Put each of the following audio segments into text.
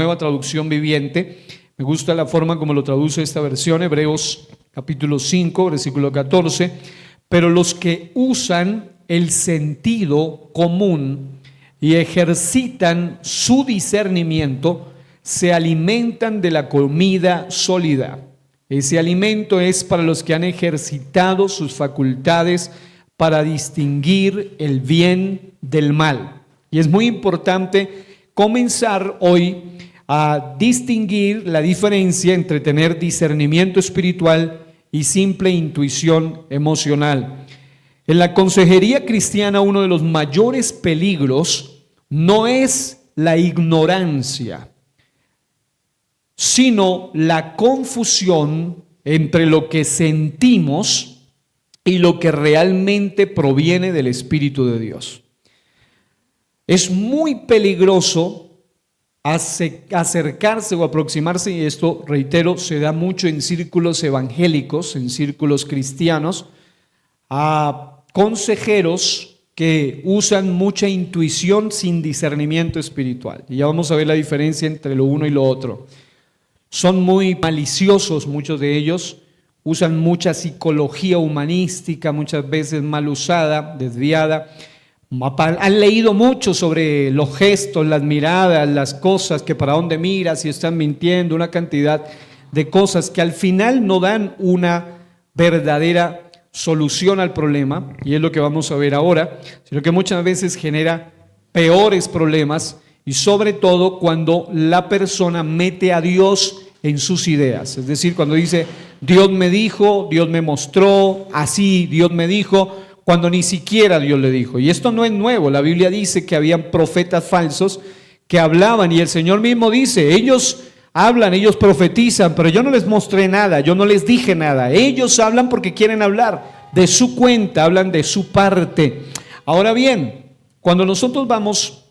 Nueva Traducción Viviente. Me gusta la forma como lo traduce esta versión, Hebreos capítulo 5, versículo 14. Pero los que usan el sentido común y ejercitan su discernimiento se alimentan de la comida sólida. Ese alimento es para los que han ejercitado sus facultades para distinguir el bien del mal. Y es muy importante comenzar hoy a distinguir la diferencia entre tener discernimiento espiritual y simple intuición emocional. En la consejería cristiana, uno de los mayores peligros no es la ignorancia, sino la confusión entre lo que sentimos y lo que realmente proviene del Espíritu de Dios. Es muy peligroso acercarse o aproximarse, y esto, reitero, se da mucho en círculos evangélicos, en círculos cristianos, a consejeros que usan mucha intuición sin discernimiento espiritual. Y ya vamos a ver la diferencia entre lo uno y lo otro. Son muy maliciosos muchos de ellos, usan mucha psicología humanística, muchas veces mal usada, desviada. Han leído mucho sobre los gestos, las miradas, las cosas, que para dónde miras, si están mintiendo, una cantidad de cosas que al final no dan una verdadera solución al problema, y es lo que vamos a ver ahora, sino que muchas veces genera peores problemas, y sobre todo cuando la persona mete a Dios en sus ideas. Es decir, cuando dice, Dios me dijo, Dios me mostró, así Dios me dijo, cuando ni siquiera Dios le dijo. Y esto no es nuevo. La Biblia dice que habían profetas falsos que hablaban, y el Señor mismo dice, ellos hablan, ellos profetizan, pero yo no les mostré nada, yo no les dije nada. Ellos hablan porque quieren hablar de su cuenta, hablan de su parte. Ahora bien, cuando nosotros vamos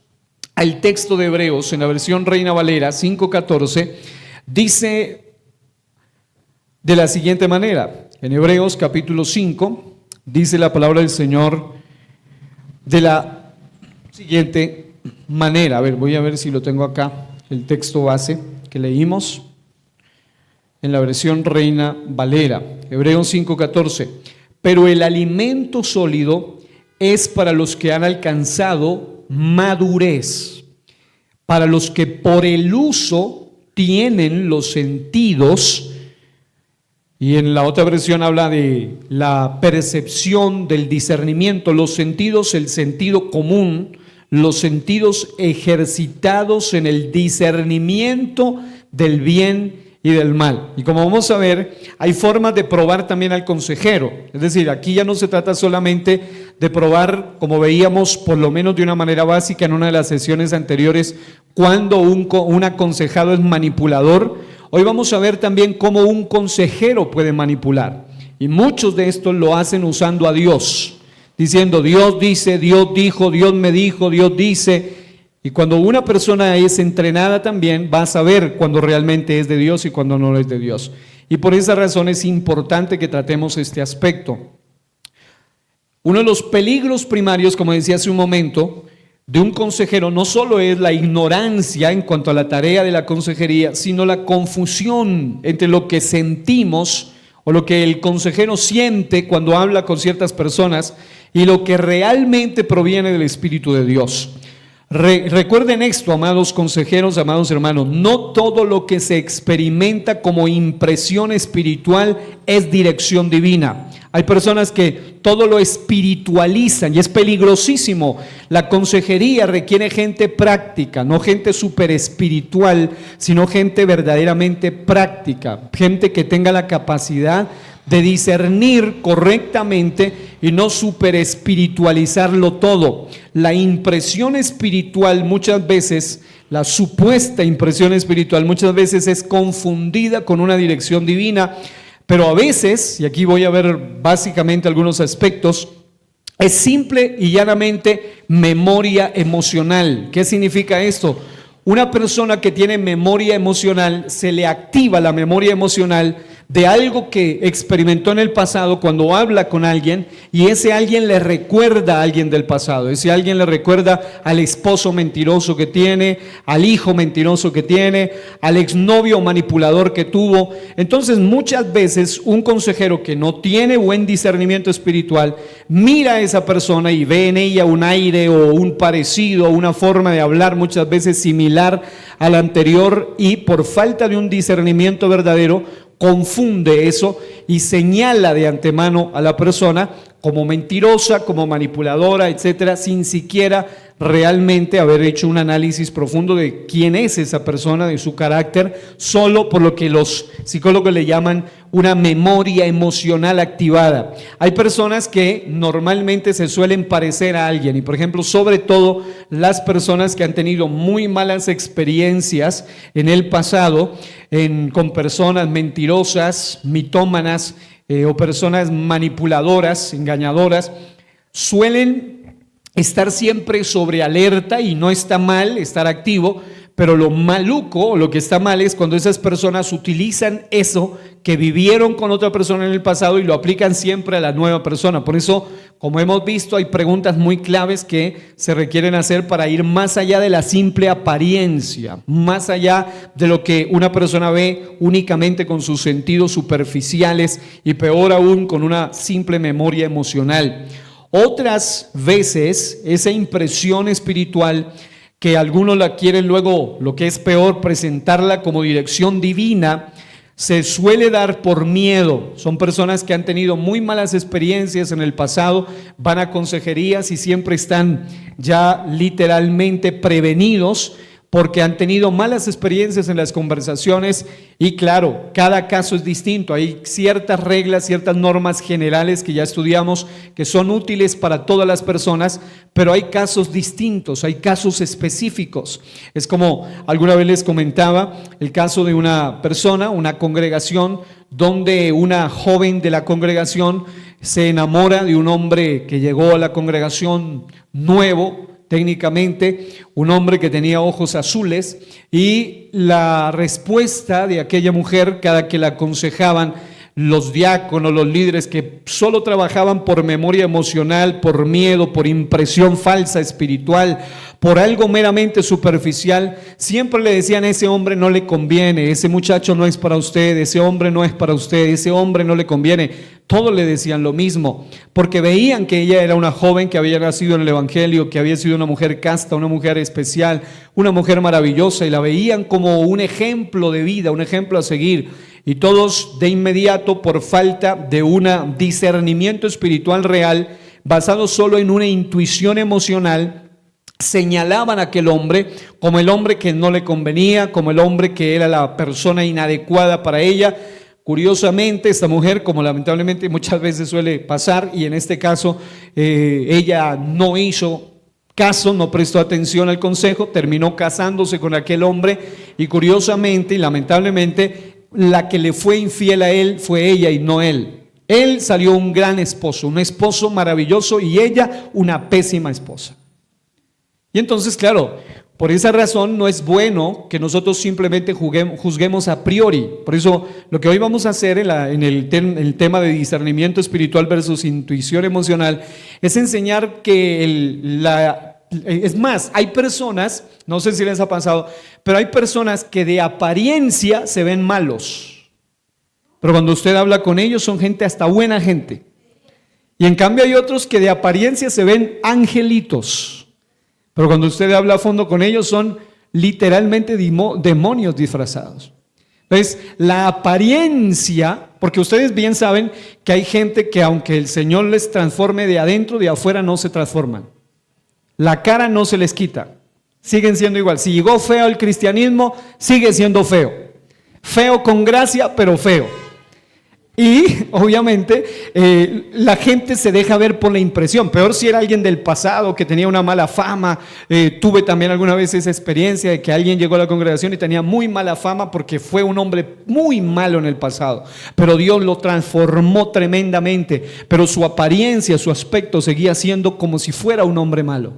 al texto de Hebreos, en la versión Reina Valera 5:14, dice de la siguiente manera, en Hebreos capítulo 5, dice la palabra del Señor de la siguiente manera. A ver, voy a ver si lo tengo acá, el texto base que leímos en la versión Reina Valera, Hebreos 5:14. Pero el alimento sólido es para los que han alcanzado madurez, para los que por el uso tienen los sentidos. Y en la otra versión habla de la percepción, del discernimiento, los sentidos, el sentido común, los sentidos ejercitados en el discernimiento del bien y del mal. Y como vamos a ver, hay formas de probar también al consejero. Es decir, aquí ya no se trata solamente de probar, como veíamos por lo menos de una manera básica en una de las sesiones anteriores, cuando un aconsejado es manipulador. Hoy vamos a ver también cómo un consejero puede manipular, y muchos de estos lo hacen usando a Dios, diciendo Dios dice, Dios dijo, Dios me dijo, Dios dice. Y cuando una persona es entrenada también va a saber cuando realmente es de Dios y cuando no es de Dios. Y por esa razón es importante que tratemos este aspecto. Uno de los peligros primarios, como decía hace un momento, de un consejero no solo es la ignorancia en cuanto a la tarea de la consejería, sino la confusión entre lo que sentimos o lo que el consejero siente cuando habla con ciertas personas y lo que realmente proviene del Espíritu de Dios. Recuerden esto, amados consejeros, amados hermanos, no todo lo que se experimenta como impresión espiritual es dirección divina. Hay personas que todo lo espiritualizan y es peligrosísimo. La consejería requiere gente práctica, no gente súper espiritual, sino gente verdaderamente práctica, gente que tenga la capacidad de discernir correctamente y no súper espiritualizarlo todo. La impresión espiritual muchas veces, la supuesta impresión espiritual muchas veces es confundida con una dirección divina. Pero a veces, y aquí voy a ver básicamente algunos aspectos, es simple y llanamente memoria emocional. ¿Qué significa esto? Una persona que tiene memoria emocional, se le activa la memoria emocional de algo que experimentó en el pasado cuando habla con alguien y ese alguien le recuerda a alguien del pasado. Ese alguien le recuerda al esposo mentiroso que tiene, al hijo mentiroso que tiene, al exnovio manipulador que tuvo. Entonces muchas veces un consejero que no tiene buen discernimiento espiritual mira a esa persona y ve en ella un aire o un parecido o una forma de hablar muchas veces similar a la anterior y por falta de un discernimiento verdadero confunde eso y señala de antemano a la persona como mentirosa, como manipuladora, etcétera, sin siquiera realmente haber hecho un análisis profundo de quién es esa persona, de su carácter, solo por lo que los psicólogos le llaman una memoria emocional activada. Hay personas que normalmente se suelen parecer a alguien y, por ejemplo, sobre todo las personas que han tenido muy malas experiencias en el pasado con personas mentirosas, mitómanas o personas manipuladoras, engañadoras, suelen estar siempre sobre alerta y no está mal estar activo, pero lo maluco o lo que está mal es cuando esas personas utilizan eso que vivieron con otra persona en el pasado y lo aplican siempre a la nueva persona. Por eso, como hemos visto, hay preguntas muy claves que se requieren hacer para ir más allá de la simple apariencia, más allá de lo que una persona ve únicamente con sus sentidos superficiales y peor aún con una simple memoria emocional. Otras veces esa impresión espiritual que algunos la quieren luego, lo que es peor, presentarla como dirección divina, se suele dar por miedo. Son personas que han tenido muy malas experiencias en el pasado, van a consejerías y siempre están ya literalmente prevenidos porque han tenido malas experiencias en las conversaciones y claro, cada caso es distinto. Hay ciertas reglas, ciertas normas generales que ya estudiamos que son útiles para todas las personas, pero hay casos distintos, hay casos específicos. Es como alguna vez les comentaba el caso de una persona, una congregación, donde una joven de la congregación se enamora de un hombre que llegó a la congregación nuevo, técnicamente, un hombre que tenía ojos azules, y la respuesta de aquella mujer cada que la aconsejaban los diáconos, los líderes que solo trabajaban por memoria emocional, por miedo, por impresión falsa espiritual, por algo meramente superficial, siempre le decían: ese hombre no le conviene, ese muchacho no es para usted, ese hombre no es para usted, ese hombre no le conviene. Todos le decían lo mismo, porque veían que ella era una joven que había nacido en el Evangelio, que había sido una mujer casta, una mujer especial, una mujer maravillosa, y la veían como un ejemplo de vida, un ejemplo a seguir. Y todos de inmediato, por falta de un discernimiento espiritual real, basado solo en una intuición emocional, señalaban a aquel hombre como el hombre que no le convenía, como el hombre que era la persona inadecuada para ella. Curiosamente, esta mujer, como lamentablemente muchas veces suele pasar, y en este caso ella no hizo caso, no prestó atención al consejo, terminó casándose con aquel hombre, y curiosamente y lamentablemente la que le fue infiel a él fue ella y no él. Él salió un gran esposo, un esposo maravilloso, y ella una pésima esposa. Y entonces, claro, por esa razón no es bueno que nosotros simplemente juzguemos a priori. Por eso lo que hoy vamos a hacer en el tema de discernimiento espiritual versus intuición emocional es enseñar que es más, hay personas, no sé si les ha pasado, pero hay personas que de apariencia se ven malos, pero cuando usted habla con ellos son gente, hasta buena gente. Y en cambio hay otros que de apariencia se ven angelitos, pero cuando usted habla a fondo con ellos son literalmente demonios disfrazados. Entonces, la apariencia, porque ustedes bien saben que hay gente que aunque el Señor les transforme de adentro, de afuera no se transforman. La cara no se les quita, siguen siendo igual. Si llegó feo al cristianismo, sigue siendo feo. Feo con gracia, pero feo. Y obviamente la gente se deja ver por la impresión. Peor si era alguien del pasado que tenía una mala fama. Tuve también alguna vez esa experiencia de que alguien llegó a la congregación y tenía muy mala fama porque fue un hombre muy malo en el pasado. Pero Dios lo transformó tremendamente. Pero su apariencia, su aspecto seguía siendo como si fuera un hombre malo.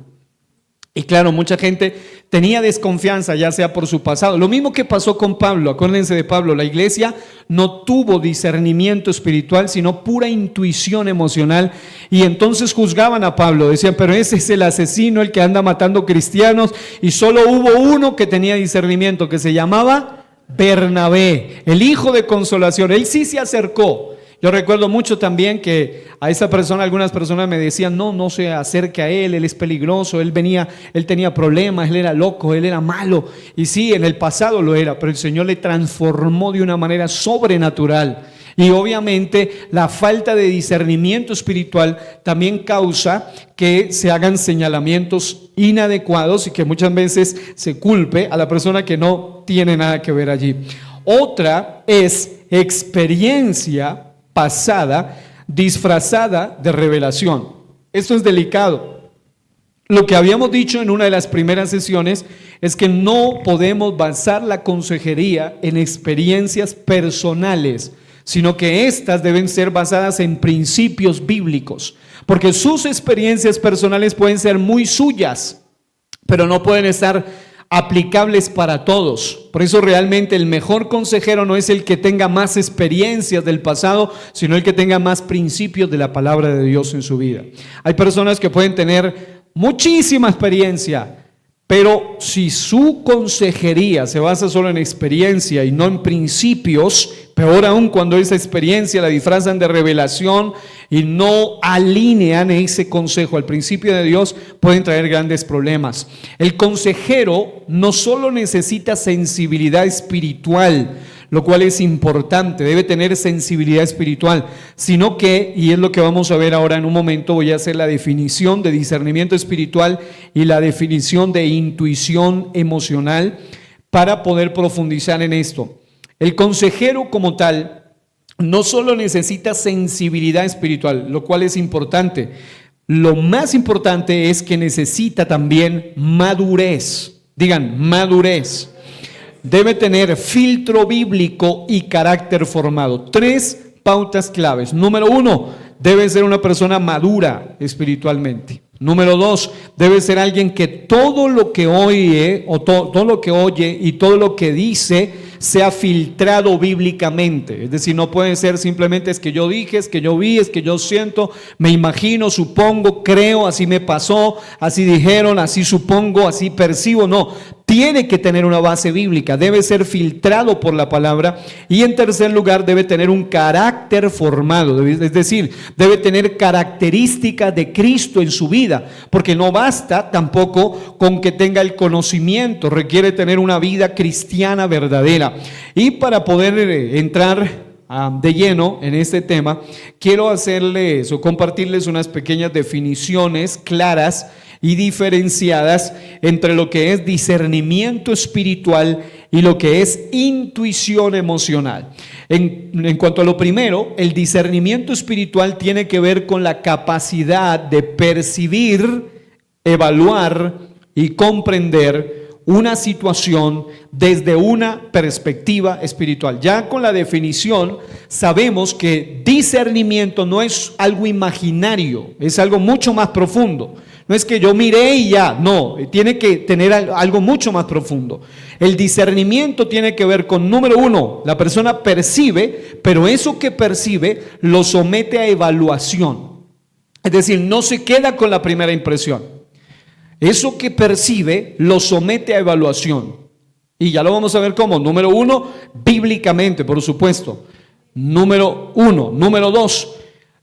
Y claro, mucha gente tenía desconfianza, ya sea por su pasado. Lo mismo que pasó con Pablo, acuérdense de Pablo, la iglesia no tuvo discernimiento espiritual, sino pura intuición emocional. Y entonces juzgaban a Pablo, decían, pero ese es el asesino, el que anda matando cristianos. Y solo hubo uno que tenía discernimiento, que se llamaba Bernabé, el hijo de consolación. Él sí se acercó. Yo recuerdo mucho también que a esa persona, algunas personas me decían, no se acerque a él es peligroso, él tenía problemas, él era loco, él era malo. Y sí, en el pasado lo era, pero el Señor le transformó de una manera sobrenatural. Y obviamente la falta de discernimiento espiritual también causa que se hagan señalamientos inadecuados y que muchas veces se culpe a la persona que no tiene nada que ver allí. Otra es experiencia pasada disfrazada de revelación. Esto es delicado. Lo que habíamos dicho en una de las primeras sesiones es que no podemos basar la consejería en experiencias personales, sino que estas deben ser basadas en principios bíblicos, porque sus experiencias personales pueden ser muy suyas, pero no pueden estar aplicables para todos. Por eso realmente el mejor consejero no es el que tenga más experiencias del pasado, sino el que tenga más principios de la palabra de Dios en su vida. Hay personas que pueden tener muchísima experiencia, pero si su consejería se basa solo en experiencia y no en principios, peor aún cuando esa experiencia la disfrazan de revelación y no alinean ese consejo al principio de Dios, pueden traer grandes problemas. El consejero no solo necesita sensibilidad espiritual, lo cual es importante, debe tener sensibilidad espiritual, sino que, y es lo que vamos a ver ahora en un momento, voy a hacer la definición de discernimiento espiritual y la definición de intuición emocional para poder profundizar en esto. El consejero como tal no solo necesita sensibilidad espiritual, lo cual es importante. Lo más importante es que necesita también madurez. Digan, madurez. Debe tener filtro bíblico y carácter formado. 3 pautas claves. Número 1, debe ser una persona madura espiritualmente. Número 2, debe ser alguien que todo lo que oye o todo lo que oye y todo lo que dice sea filtrado bíblicamente. Es decir, no puede ser simplemente es que yo dije, es que yo vi, es que yo siento, me imagino, supongo, creo, así me pasó, así dijeron, así supongo, así percibo. No, tiene que tener una base bíblica, debe ser filtrado por la palabra. Y en tercer lugar, debe tener un carácter formado, es decir, debe tener características de Cristo en su vida, porque no basta tampoco con que tenga el conocimiento, requiere tener una vida cristiana verdadera. Y para poder entrar de lleno en este tema, quiero hacerles o compartirles unas pequeñas definiciones claras y diferenciadas entre lo que es discernimiento espiritual y lo que es intuición emocional. En cuanto a lo primero, el discernimiento espiritual tiene que ver con la capacidad de percibir, evaluar y comprender una situación desde una perspectiva espiritual. Ya con la definición sabemos que discernimiento no es algo imaginario, es algo mucho más profundo. No es que yo miré y ya, no, tiene que tener algo mucho más profundo. El discernimiento tiene que ver con, número 1, la persona percibe, pero eso que percibe lo somete a evaluación. Es decir, no se queda con la primera impresión. Eso que percibe lo somete a evaluación. Y ya lo vamos a ver cómo. Número 1, bíblicamente, por supuesto. Número 1. Número 2,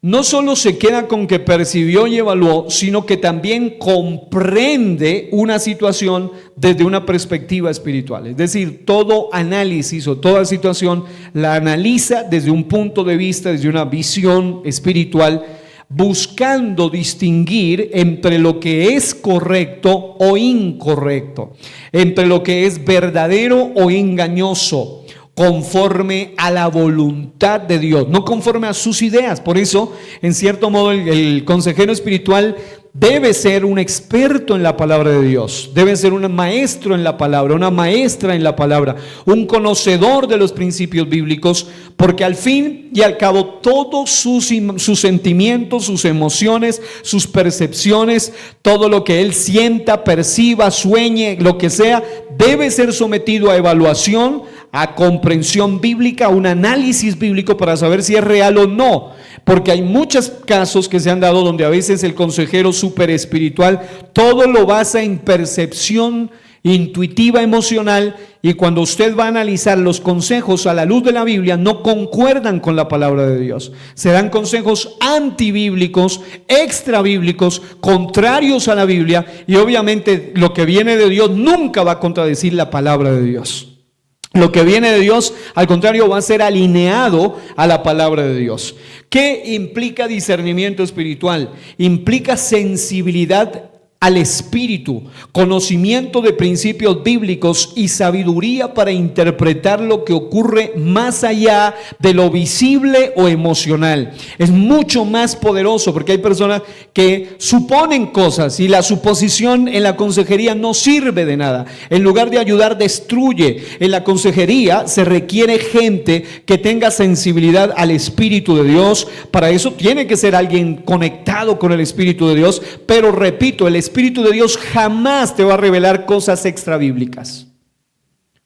no solo se queda con que percibió y evaluó, sino que también comprende una situación desde una perspectiva espiritual. Es decir, todo análisis o toda situación la analiza desde un punto de vista, desde una visión espiritual, buscando distinguir entre lo que es correcto o incorrecto, entre lo que es verdadero o engañoso, conforme a la voluntad de Dios, no conforme a sus ideas. Por eso, en cierto modo, el consejero espiritual debe ser un experto en la palabra de Dios, debe ser un maestro en la palabra, una maestra en la palabra, un conocedor de los principios bíblicos, porque al fin y al cabo todos sus sentimientos, sus emociones, sus percepciones, todo lo que él sienta, perciba, sueñe, lo que sea, debe ser sometido a evaluación, a comprensión bíblica, a un análisis bíblico para saber si es real o no. Porque hay muchos casos que se han dado donde a veces el consejero súper espiritual todo lo basa en percepción intuitiva, emocional, y cuando usted va a analizar los consejos a la luz de la Biblia no concuerdan con la palabra de Dios. Se dan consejos antibíblicos, extrabíblicos, contrarios a la Biblia, y obviamente lo que viene de Dios nunca va a contradecir la palabra de Dios. Lo que viene de Dios, al contrario, va a ser alineado a la palabra de Dios. ¿Qué implica discernimiento espiritual? Implica sensibilidad al espíritu, conocimiento de principios bíblicos y sabiduría para interpretar lo que ocurre más allá de lo visible o emocional. Es mucho más poderoso porque hay personas que suponen cosas y la suposición en la consejería no sirve de nada. En lugar de ayudar, destruye. En la consejería se requiere gente que tenga sensibilidad al Espíritu de Dios. Para eso tiene que ser alguien conectado con el Espíritu de Dios, pero repito, el Espíritu de Dios jamás te va a revelar cosas extrabíblicas.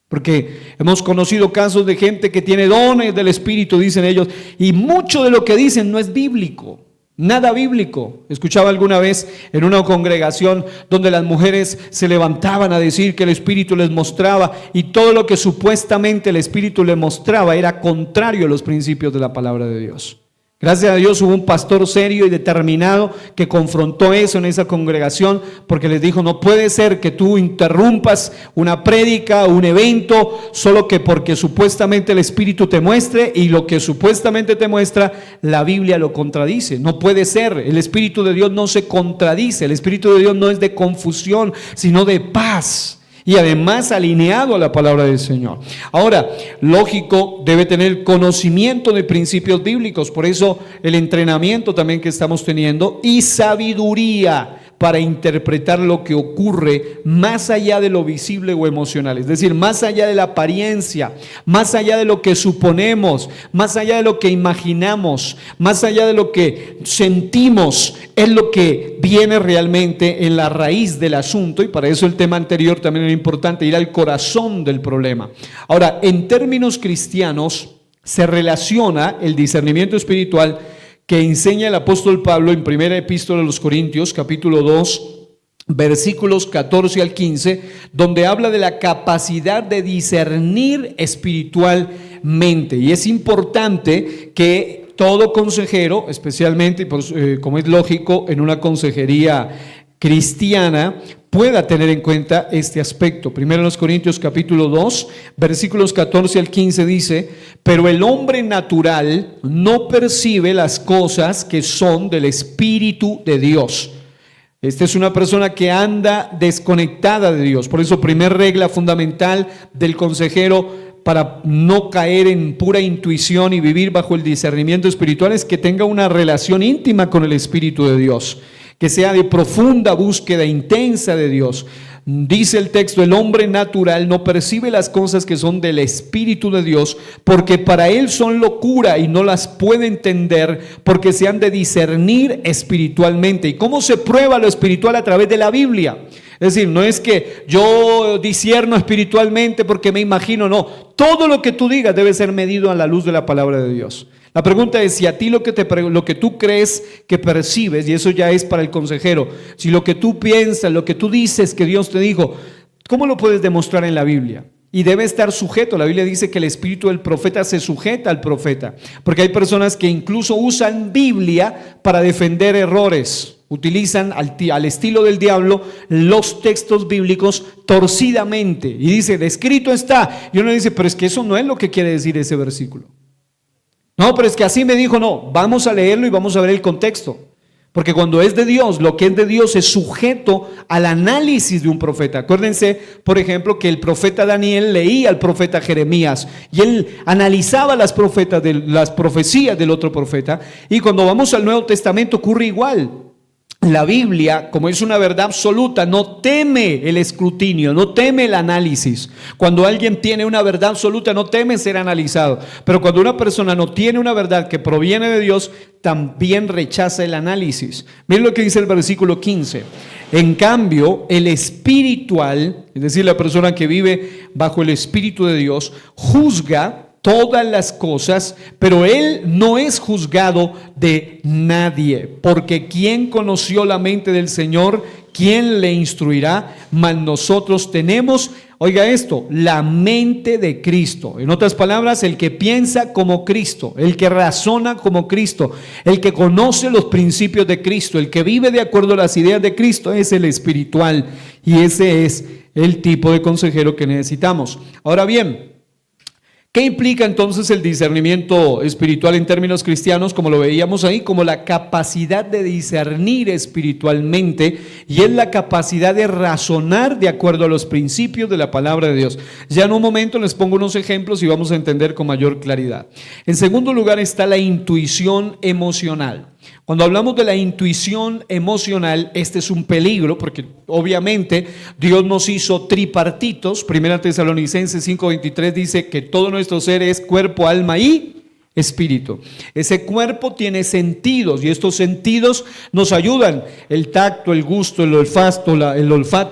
Porque hemos conocido casos de gente que tiene dones del Espíritu, dicen ellos, y mucho de lo que dicen no es bíblico, nada bíblico. Escuchaba alguna vez en una congregación donde las mujeres se levantaban a decir que el Espíritu les mostraba, y todo lo que supuestamente el Espíritu les mostraba era contrario a los principios de la palabra de Dios. Gracias a Dios hubo un pastor serio y determinado que confrontó eso en esa congregación, porque les dijo: no puede ser que tú interrumpas una prédica, un evento, solo que porque supuestamente el Espíritu te muestre, y lo que supuestamente te muestra la Biblia lo contradice. No puede ser. El Espíritu de Dios no se contradice. El Espíritu de Dios no es de confusión, sino de paz. Y además alineado a la palabra del Señor. Ahora, lógico, debe tener conocimiento de principios bíblicos. Por eso el entrenamiento también que estamos teniendo, y sabiduría para interpretar lo que ocurre más allá de lo visible o emocional. Es decir, más allá de la apariencia, más allá de lo que suponemos, más allá de lo que imaginamos, más allá de lo que sentimos, es lo que viene realmente en la raíz del asunto. Y para eso el tema anterior también era importante, ir al corazón del problema. Ahora, en términos cristianos, se relaciona el discernimiento espiritual que enseña el apóstol Pablo en primera epístola a los Corintios, capítulo 2, versículos 14 al 15, donde habla de la capacidad de discernir espiritualmente. Y es importante que todo consejero, especialmente, como es lógico, en una consejería cristiana, pueda tener en cuenta este aspecto. Primero en los Corintios capítulo 2, versículos 14 al 15 dice: pero el hombre natural no percibe las cosas que son del Espíritu de Dios. Esta es una persona que anda desconectada de Dios. Por eso, primer regla fundamental del consejero para no caer en pura intuición y vivir bajo el discernimiento espiritual es que tenga una relación íntima con el Espíritu de Dios, que sea de profunda búsqueda intensa de Dios. Dice el texto: el hombre natural no percibe las cosas que son del Espíritu de Dios, porque para él son locura y no las puede entender, porque se han de discernir espiritualmente. ¿Y cómo se prueba lo espiritual? A través de la Biblia. Es decir, no es que yo discierno espiritualmente porque me imagino, no. Todo lo que tú digas debe ser medido a la luz de la palabra de Dios. La pregunta es si a ti lo que tú crees que percibes, y eso ya es para el consejero, si lo que tú piensas, lo que tú dices que Dios te dijo, ¿cómo lo puedes demostrar en la Biblia? Y debe estar sujeto. La Biblia dice que el espíritu del profeta se sujeta al profeta, porque hay personas que incluso usan Biblia para defender errores. Utilizan al estilo del diablo los textos bíblicos torcidamente y dicen: escrito está. Y uno dice: pero es que eso no es lo que quiere decir ese versículo. No, pero es que así me dijo. No, vamos a leerlo y vamos a ver el contexto. Porque cuando es de Dios, lo que es de Dios es sujeto al análisis de un profeta. Acuérdense, por ejemplo, que el profeta Daniel leía al profeta Jeremías y él analizaba las profecías del otro profeta. Y cuando vamos al Nuevo Testamento ocurre igual. La Biblia, como es una verdad absoluta, no teme el escrutinio, no teme el análisis. Cuando alguien tiene una verdad absoluta, no teme ser analizado. Pero cuando una persona no tiene una verdad que proviene de Dios, también rechaza el análisis. Miren lo que dice el versículo 15. En cambio, el espiritual, es decir, la persona que vive bajo el Espíritu de Dios, juzga todas las cosas, pero él no es juzgado de nadie, porque ¿quién conoció la mente del Señor? ¿Quién le instruirá? Mas nosotros tenemos, oiga esto, la mente de Cristo. En otras palabras, el que piensa como Cristo, el que razona como Cristo, el que conoce los principios de Cristo, el que vive de acuerdo a las ideas de Cristo, es el espiritual, y ese es el tipo de consejero que necesitamos. Ahora bien, ¿qué implica entonces el discernimiento espiritual en términos cristianos? Como lo veíamos ahí, como la capacidad de discernir espiritualmente, y es la capacidad de razonar de acuerdo a los principios de la palabra de Dios. Ya en un momento les pongo unos ejemplos y vamos a entender con mayor claridad. En segundo lugar está la intuición emocional. Cuando hablamos de la intuición emocional, este es un peligro porque obviamente Dios nos hizo tripartitos. Primera Tesalonicenses 5:23 dice que todo nuestro ser es cuerpo, alma y espíritu. Ese cuerpo tiene sentidos y estos sentidos nos ayudan. El tacto, el gusto, el olfato,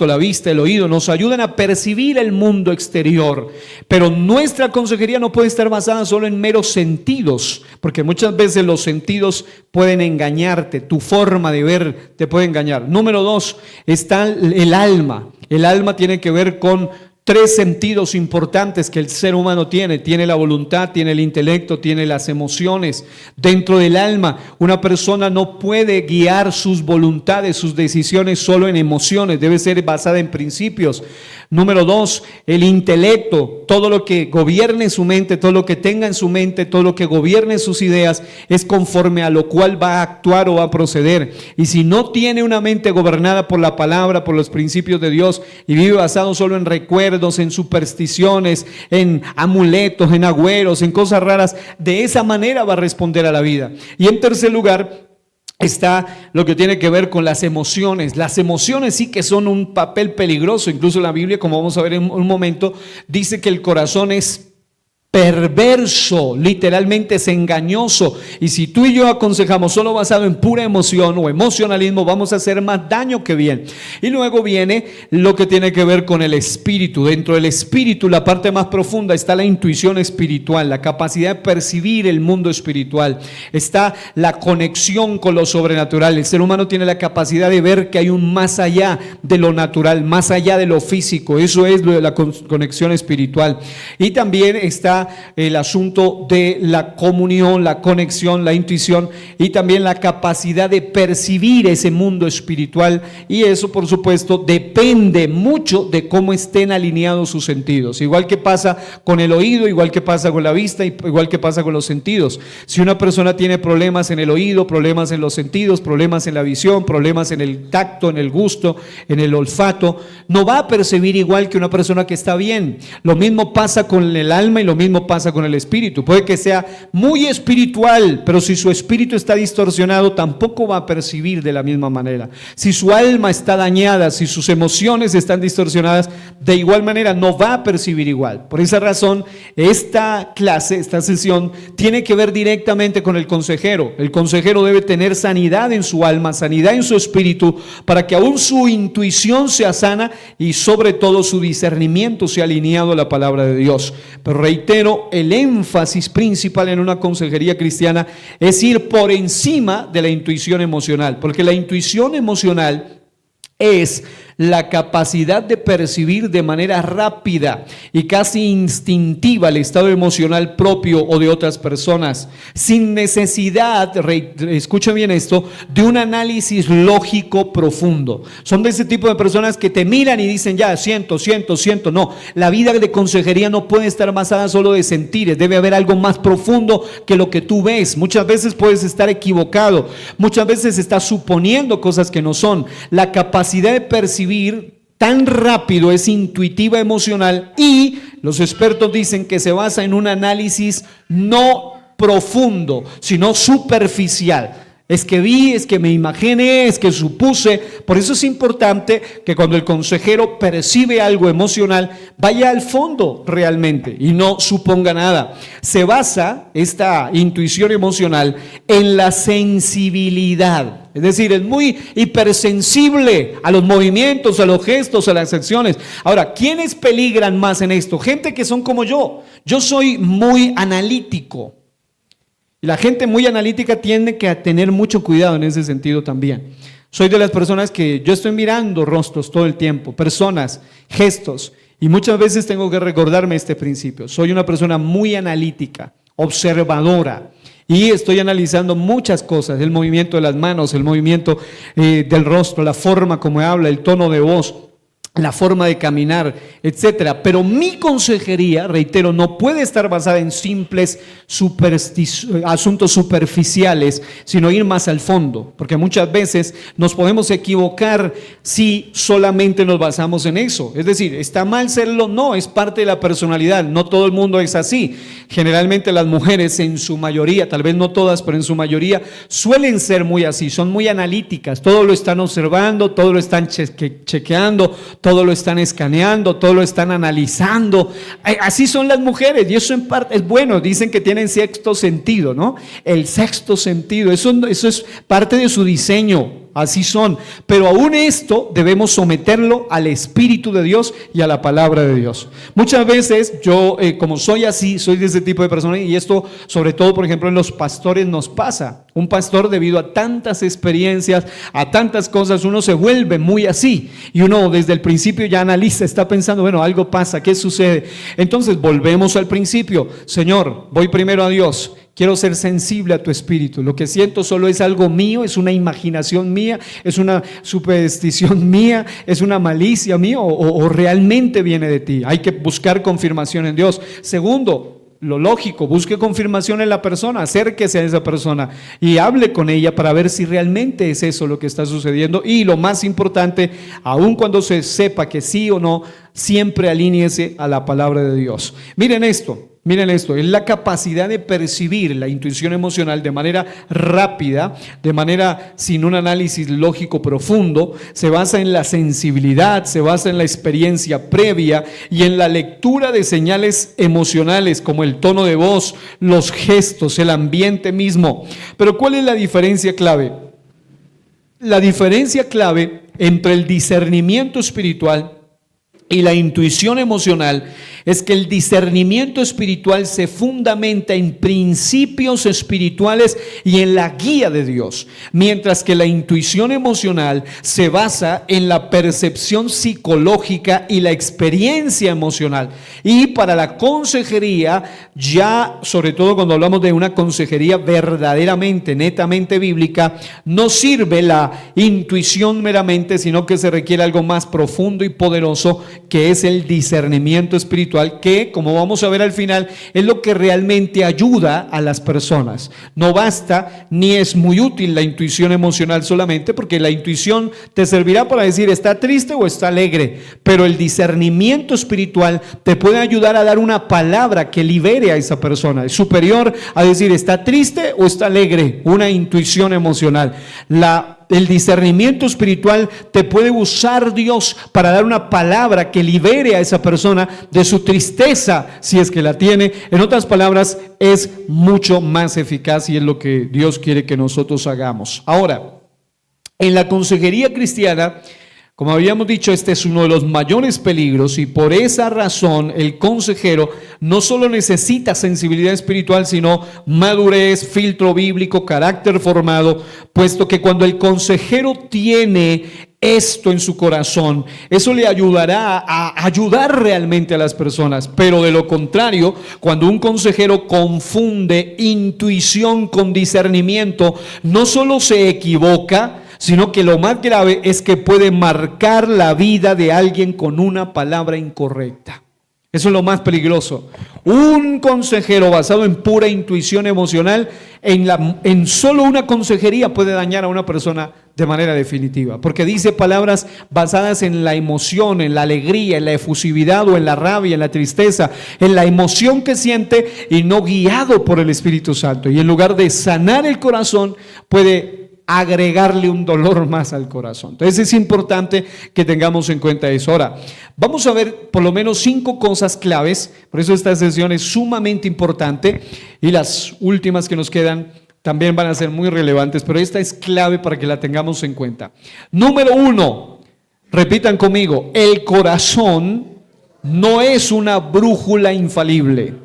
la vista, el oído, nos ayudan a percibir el mundo exterior. Pero nuestra consejería no puede estar basada solo en meros sentidos, porque muchas veces los sentidos pueden engañarte, tu forma de ver te puede engañar. Número 2, está el alma. El alma tiene que ver con tres sentidos importantes que el ser humano tiene. Tiene la voluntad, tiene el intelecto, tiene las emociones. Dentro del alma, una persona no puede guiar sus voluntades, sus decisiones solo en emociones. Debe ser basada en principios. Número 2, el intelecto. Todo lo que gobierne su mente, todo lo que tenga en su mente, todo lo que gobierne sus ideas, es conforme a lo cual va a actuar o va a proceder. Y si no tiene una mente gobernada por la palabra, por los principios de Dios, y vive basado solo en recuerdos, en supersticiones, en amuletos, en agüeros, en cosas raras, de esa manera va a responder a la vida. Y en tercer lugar está lo que tiene que ver con las emociones. Las emociones sí que son un papel peligroso. Incluso la Biblia, como vamos a ver en un momento, dice que el corazón es perverso, literalmente es engañoso, y si tú y yo aconsejamos solo basado en pura emoción o emocionalismo, vamos a hacer más daño que bien. Y luego viene lo que tiene que ver con el espíritu. Dentro del espíritu, la parte más profunda, está la intuición espiritual, la capacidad de percibir el mundo espiritual, está la conexión con lo sobrenatural. El ser humano tiene la capacidad de ver que hay un más allá de lo natural, más allá de lo físico. Eso es lo de la conexión espiritual. Y también está el asunto de la comunión, la conexión, la intuición, y también la capacidad de percibir ese mundo espiritual, y eso por supuesto depende mucho de cómo estén alineados sus sentidos. Igual que pasa con el oído, igual que pasa con la vista, igual que pasa con los sentidos. Si una persona tiene problemas en el oído, problemas en los sentidos, problemas en la visión, problemas en el tacto, en el gusto, en el olfato, no va a percibir igual que una persona que está bien. Lo mismo pasa con el alma y lo mismo pasa con el espíritu. Puede que sea muy espiritual, pero si su espíritu está distorsionado, tampoco va a percibir de la misma manera. Si su alma está dañada, si sus emociones están distorsionadas, de igual manera no va a percibir igual. Por esa razón, esta clase, esta sesión, tiene que ver directamente con el consejero. El consejero debe tener sanidad en su alma, sanidad en su espíritu, para que aún su intuición sea sana y sobre todo su discernimiento sea alineado a la palabra de Dios. Pero reitero, el énfasis principal en una consejería cristiana es ir por encima de la intuición emocional, porque la intuición emocional es la capacidad de percibir de manera rápida y casi instintiva el estado emocional propio o de otras personas, sin necesidad, escuchen bien esto, de un análisis lógico profundo. Son de ese tipo de personas que te miran y dicen, ya, siento. No, la vida de consejería no puede estar basada solo de sentires, debe haber algo más profundo que lo que tú ves. Muchas veces puedes estar equivocado, muchas veces estás suponiendo cosas que no son. La capacidad de percibir tan rápido es intuitiva, emocional, y los expertos dicen que se basa en un análisis no profundo, sino superficial. Es que vi, es que me imaginé, es que supuse. Por eso es importante que cuando el consejero percibe algo emocional, vaya al fondo realmente y no suponga nada. Se basa esta intuición emocional en la sensibilidad. Es decir, es muy hipersensible a los movimientos, a los gestos, a las acciones. Ahora, ¿quiénes peligran más en esto? Gente que son como yo. Yo soy muy analítico. Y la gente muy analítica tiene que tener mucho cuidado en ese sentido también. Soy de las personas que yo estoy mirando rostros todo el tiempo, personas, gestos, y muchas veces tengo que recordarme este principio. Soy una persona muy analítica, observadora, y estoy analizando muchas cosas, el movimiento de las manos, el movimiento del rostro, la forma como habla, el tono de voz, la forma de caminar, etcétera. Pero mi consejería, reitero, no puede estar basada en simples asuntos superficiales, sino ir más al fondo, porque muchas veces nos podemos equivocar si solamente nos basamos en eso. Es decir, ¿está mal serlo? No, es parte de la personalidad, no todo el mundo es así. Generalmente las mujeres en su mayoría, tal vez no todas, pero en su mayoría, suelen ser muy así, son muy analíticas, todo lo están observando, todo lo están chequeando, todo lo están escaneando, todo lo están analizando. Así son las mujeres, y eso en parte es bueno. Dicen que tienen sexto sentido, ¿no? El sexto sentido, eso es parte de su diseño. Así son, pero aún esto debemos someterlo al Espíritu de Dios y a la palabra de Dios. Muchas veces yo, como soy así, soy de ese tipo de personas, y esto sobre todo, por ejemplo, en los pastores nos pasa. Un pastor, debido a tantas experiencias, a tantas cosas, uno se vuelve muy así, y uno desde el principio ya analiza, está pensando, bueno, algo pasa, ¿qué sucede? Entonces volvemos al principio. Señor, voy primero a Dios. Quiero ser sensible a tu espíritu. Lo que siento solo es algo mío, es una imaginación mía, es una superstición mía, es una malicia mía, o realmente viene de ti. Hay que buscar confirmación en Dios. Segundo, lo lógico, busque confirmación en la persona, acérquese a esa persona y hable con ella para ver si realmente es eso lo que está sucediendo. Y lo más importante, aun cuando se sepa que sí o no, siempre alíñese a la palabra de Dios. Miren esto, es la capacidad de percibir la intuición emocional de manera rápida, de manera sin un análisis lógico profundo. Se basa en la sensibilidad, se basa en la experiencia previa y en la lectura de señales emocionales como el tono de voz, los gestos, el ambiente mismo. Pero ¿cuál es la diferencia clave? La diferencia clave entre el discernimiento espiritual y la intuición emocional es que el discernimiento espiritual se fundamenta en principios espirituales y en la guía de Dios, mientras que la intuición emocional se basa en la percepción psicológica y la experiencia emocional. Y para la consejería, ya sobre todo cuando hablamos de una consejería verdaderamente, netamente bíblica, no sirve la intuición meramente, sino que se requiere algo más profundo y poderoso, que es el discernimiento espiritual, que, como vamos a ver al final, es lo que realmente ayuda a las personas. No basta ni es muy útil la intuición emocional solamente, porque la intuición te servirá para decir está triste o está alegre, pero el discernimiento espiritual te puede ayudar a dar una palabra que libere a esa persona. Es superior a decir está triste o está alegre, una intuición emocional. El discernimiento espiritual te puede usar Dios para dar una palabra que libere a esa persona de su tristeza, si es que la tiene. En otras palabras, es mucho más eficaz, y es lo que Dios quiere que nosotros hagamos. Ahora, en la consejería cristiana, como habíamos dicho, este es uno de los mayores peligros, y por esa razón el consejero no solo necesita sensibilidad espiritual, sino madurez, filtro bíblico, carácter formado, puesto que cuando el consejero tiene esto en su corazón. Eso le ayudará a ayudar realmente a las personas. Pero de lo contrario, cuando un consejero confunde intuición con discernimiento, no solo se equivoca, sino que lo más grave es que puede marcar la vida de alguien con una palabra incorrecta. Eso es lo más peligroso. Un consejero basado en pura intuición emocional, en solo una consejería puede dañar a una persona de manera definitiva, porque dice palabras basadas en la emoción, en la alegría, en la efusividad o en la rabia, en la tristeza, en la emoción que siente y no guiado por el Espíritu Santo. Y en lugar de sanar el corazón, puede agregarle un dolor más al corazón. Entonces es importante que tengamos en cuenta eso. Ahora, vamos a ver por lo menos 5 cosas claves, por eso esta sesión es sumamente importante y las últimas que nos quedan también van a ser muy relevantes, pero esta es clave para que la tengamos en cuenta. Número 1, repitan conmigo, el corazón no es una brújula infalible.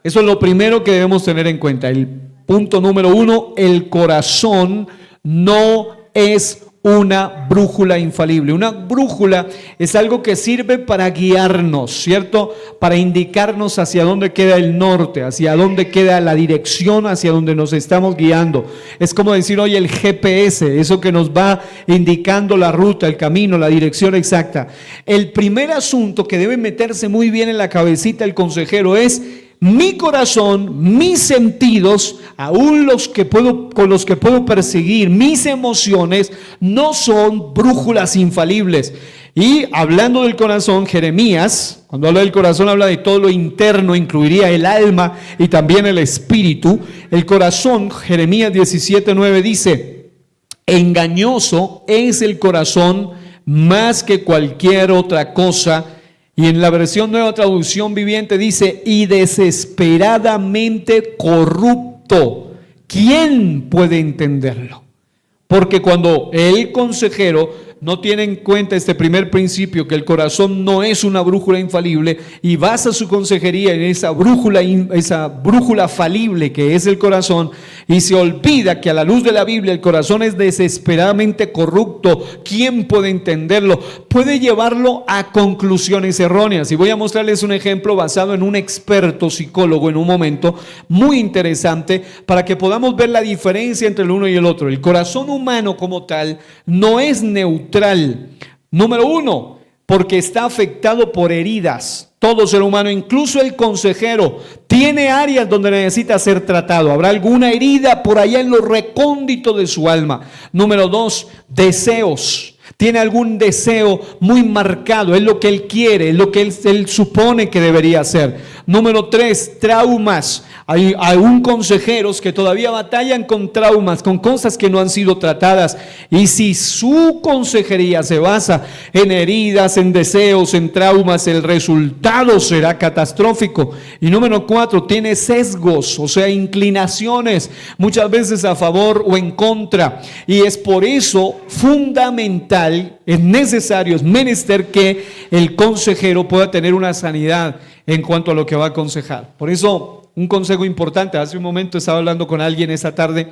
Eso es lo primero que debemos tener en cuenta. El punto número 1, el corazón no es una brújula infalible. Una brújula es algo que sirve para guiarnos, ¿cierto? Para indicarnos hacia dónde queda el norte, hacia dónde queda la dirección, hacia dónde nos estamos guiando. Es como decir hoy el GPS, eso que nos va indicando la ruta, el camino, la dirección exacta. El primer asunto que debe meterse muy bien en la cabecita del consejero es: mi corazón, mis sentidos, aún con los que puedo perseguir, mis emociones, no son brújulas infalibles. Y hablando del corazón, Jeremías, cuando habla del corazón, habla de todo lo interno, incluiría el alma y también el espíritu. El corazón, Jeremías 17:9 dice: engañoso es el corazón más que cualquier otra cosa. Y en la versión Nueva Traducción Viviente dice: y desesperadamente corrupto, ¿quién puede entenderlo? Porque cuando el consejero no tiene en cuenta este primer principio, que el corazón no es una brújula infalible, y basa su consejería en esa brújula falible que es el corazón, y se olvida que a la luz de la Biblia el corazón es desesperadamente corrupto, ¿quién puede entenderlo? Puede llevarlo a conclusiones erróneas. Y voy a mostrarles un ejemplo basado en un experto psicólogo en un momento muy interesante para que podamos ver la diferencia entre el uno y el otro. El corazón humano como tal no es neutral. Número 1, porque está afectado por heridas. Todo ser humano, incluso el consejero, tiene áreas donde necesita ser tratado. Habrá alguna herida por allá en lo recóndito de su alma. Número 2, deseos. Tiene algún deseo muy marcado, es lo que él quiere, es lo que él supone que debería hacer. Número 3, traumas. Hay aún consejeros que todavía batallan con traumas, con cosas que no han sido tratadas. Y si su consejería se basa en heridas, en deseos, en traumas, el resultado será catastrófico. Y número 4, tiene sesgos, o sea, inclinaciones, muchas veces a favor o en contra. Y es por eso fundamental, es necesario, es menester que el consejero pueda tener una sanidad en cuanto a lo que va a aconsejar. Por eso, un consejo importante. Hace un momento estaba hablando con alguien esta tarde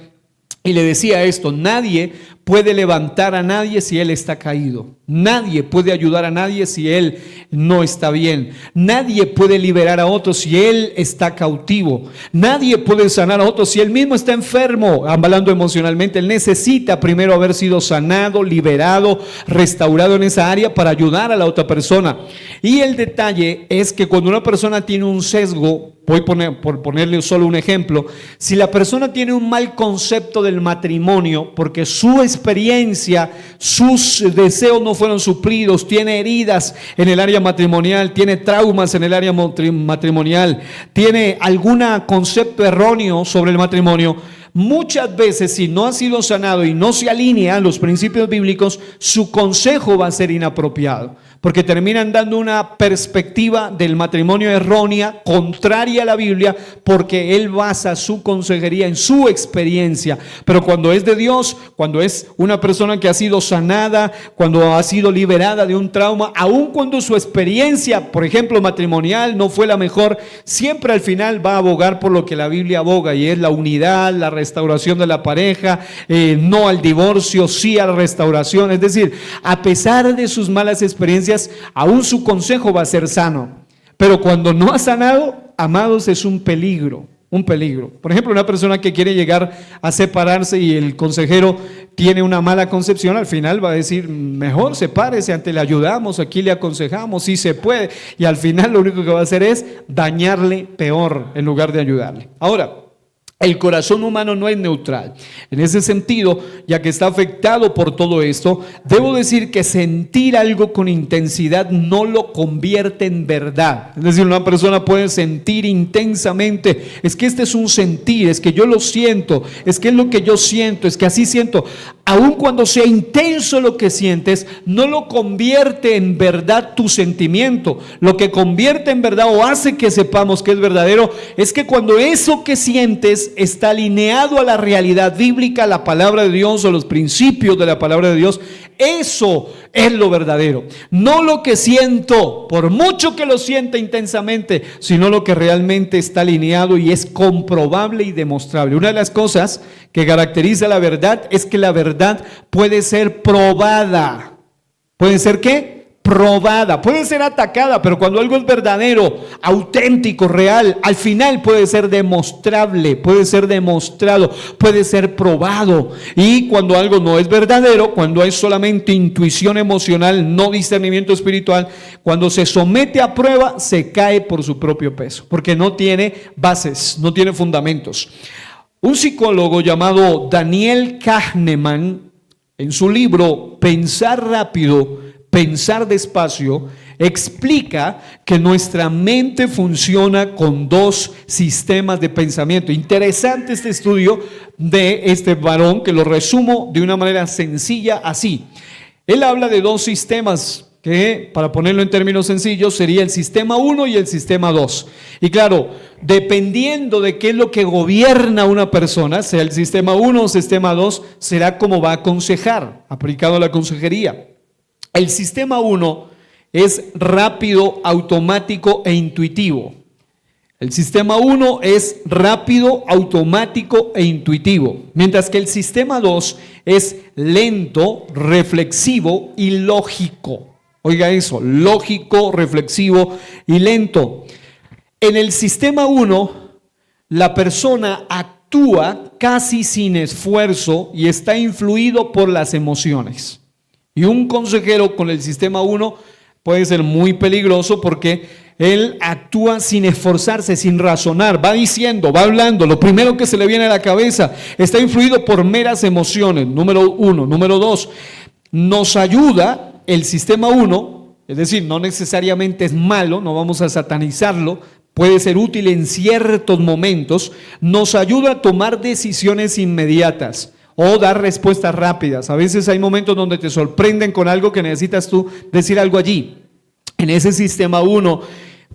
y le decía esto: nadie puede levantar a nadie si él está caído. Nadie puede ayudar a nadie si él no está bien. Nadie puede liberar a otro si él está cautivo. Nadie puede sanar a otro si él mismo está enfermo, hablando emocionalmente. Él necesita primero haber sido sanado, liberado, restaurado en esa área para ayudar a la otra persona. Y el detalle es que cuando una persona tiene un sesgo, voy por ponerle solo un ejemplo, si la persona tiene un mal concepto del matrimonio porque su experiencia, sus deseos no fueron suplidos, tiene heridas en el área matrimonial, tiene traumas en el área matrimonial, tiene algún concepto erróneo sobre el matrimonio, muchas veces, si no ha sido sanado y no se alinea a los principios bíblicos, su consejo va a ser inapropiado. porque terminan dando una perspectiva del matrimonio errónea, contraria a la Biblia, porque él basa su consejería en su experiencia. Pero cuando es de Dios, cuando es una persona que ha sido sanada, cuando ha sido liberada de un trauma, aun cuando su experiencia, por ejemplo, matrimonial no fue la mejor, siempre al final va a abogar por lo que la Biblia aboga, y es la unidad, la restauración de la pareja, no al divorcio, sí a la restauración. Es decir, a pesar de sus malas experiencias, aún su consejo va a ser sano. Pero cuando no ha sanado, amados, es un peligro. Un peligro. Por ejemplo, una persona que quiere llegar a separarse y el consejero tiene una mala concepción, al final va a decir, mejor sepárese, antes le ayudamos, aquí le aconsejamos, si se puede. Y al final lo único que va a hacer es dañarle peor en lugar de ayudarle. Ahora, el corazón humano no es neutral. En ese sentido, ya que está afectado por todo esto, debo decir que sentir algo con intensidad no lo convierte en verdad. Es decir, una persona puede sentir intensamente, es que este es un sentir, es que yo lo siento, es que es lo que yo siento, es que así siento. Aun cuando sea intenso lo que sientes, no lo convierte en verdad tu sentimiento. Lo que convierte en verdad o hace que sepamos que es verdadero es que cuando eso que sientes está alineado a la realidad bíblica, a la palabra de Dios o los principios de la palabra de Dios, eso es lo verdadero. No lo que siento, por mucho que lo sienta intensamente, sino lo que realmente está alineado y es comprobable y demostrable. Una de las cosas que caracteriza la verdad es que la verdad puede ser probada. ¿Puede ser qué? Probada, puede ser atacada, pero cuando algo es verdadero, auténtico, real, al final puede ser demostrable, puede ser demostrado, puede ser probado. Y cuando algo no es verdadero, cuando es solamente intuición emocional, no discernimiento espiritual, cuando se somete a prueba, se cae por su propio peso, porque no tiene bases, no tiene fundamentos. Un psicólogo llamado Daniel Kahneman, en su libro Pensar rápido, Pensar despacio, explica que nuestra mente funciona con dos sistemas de pensamiento. Interesante este estudio de este varón, que lo resumo de una manera sencilla así. Él habla de dos sistemas que, para ponerlo en términos sencillos, sería el sistema 1 y el sistema 2. Y claro, dependiendo de qué es lo que gobierna una persona, sea el sistema 1 o sistema 2, será como va a aconsejar, aplicado a la consejería. El sistema 1 es rápido, automático e intuitivo. El sistema 1 es rápido, automático e intuitivo, mientras que el sistema 2 es lento, reflexivo y lógico. Oiga eso, lógico, reflexivo y lento. En el sistema 1, la persona actúa casi sin esfuerzo y está influido por las emociones. Y un consejero con el sistema 1 puede ser muy peligroso porque él actúa sin esforzarse, sin razonar, va diciendo, va hablando, lo primero que se le viene a la cabeza, está influido por meras emociones, número 1. Número 2, nos ayuda el sistema 1, es decir, no necesariamente es malo, no vamos a satanizarlo, puede ser útil en ciertos momentos, nos ayuda a tomar decisiones inmediatas o dar respuestas rápidas. A veces hay momentos donde te sorprenden con algo que necesitas tú decir algo allí. En ese sistema 1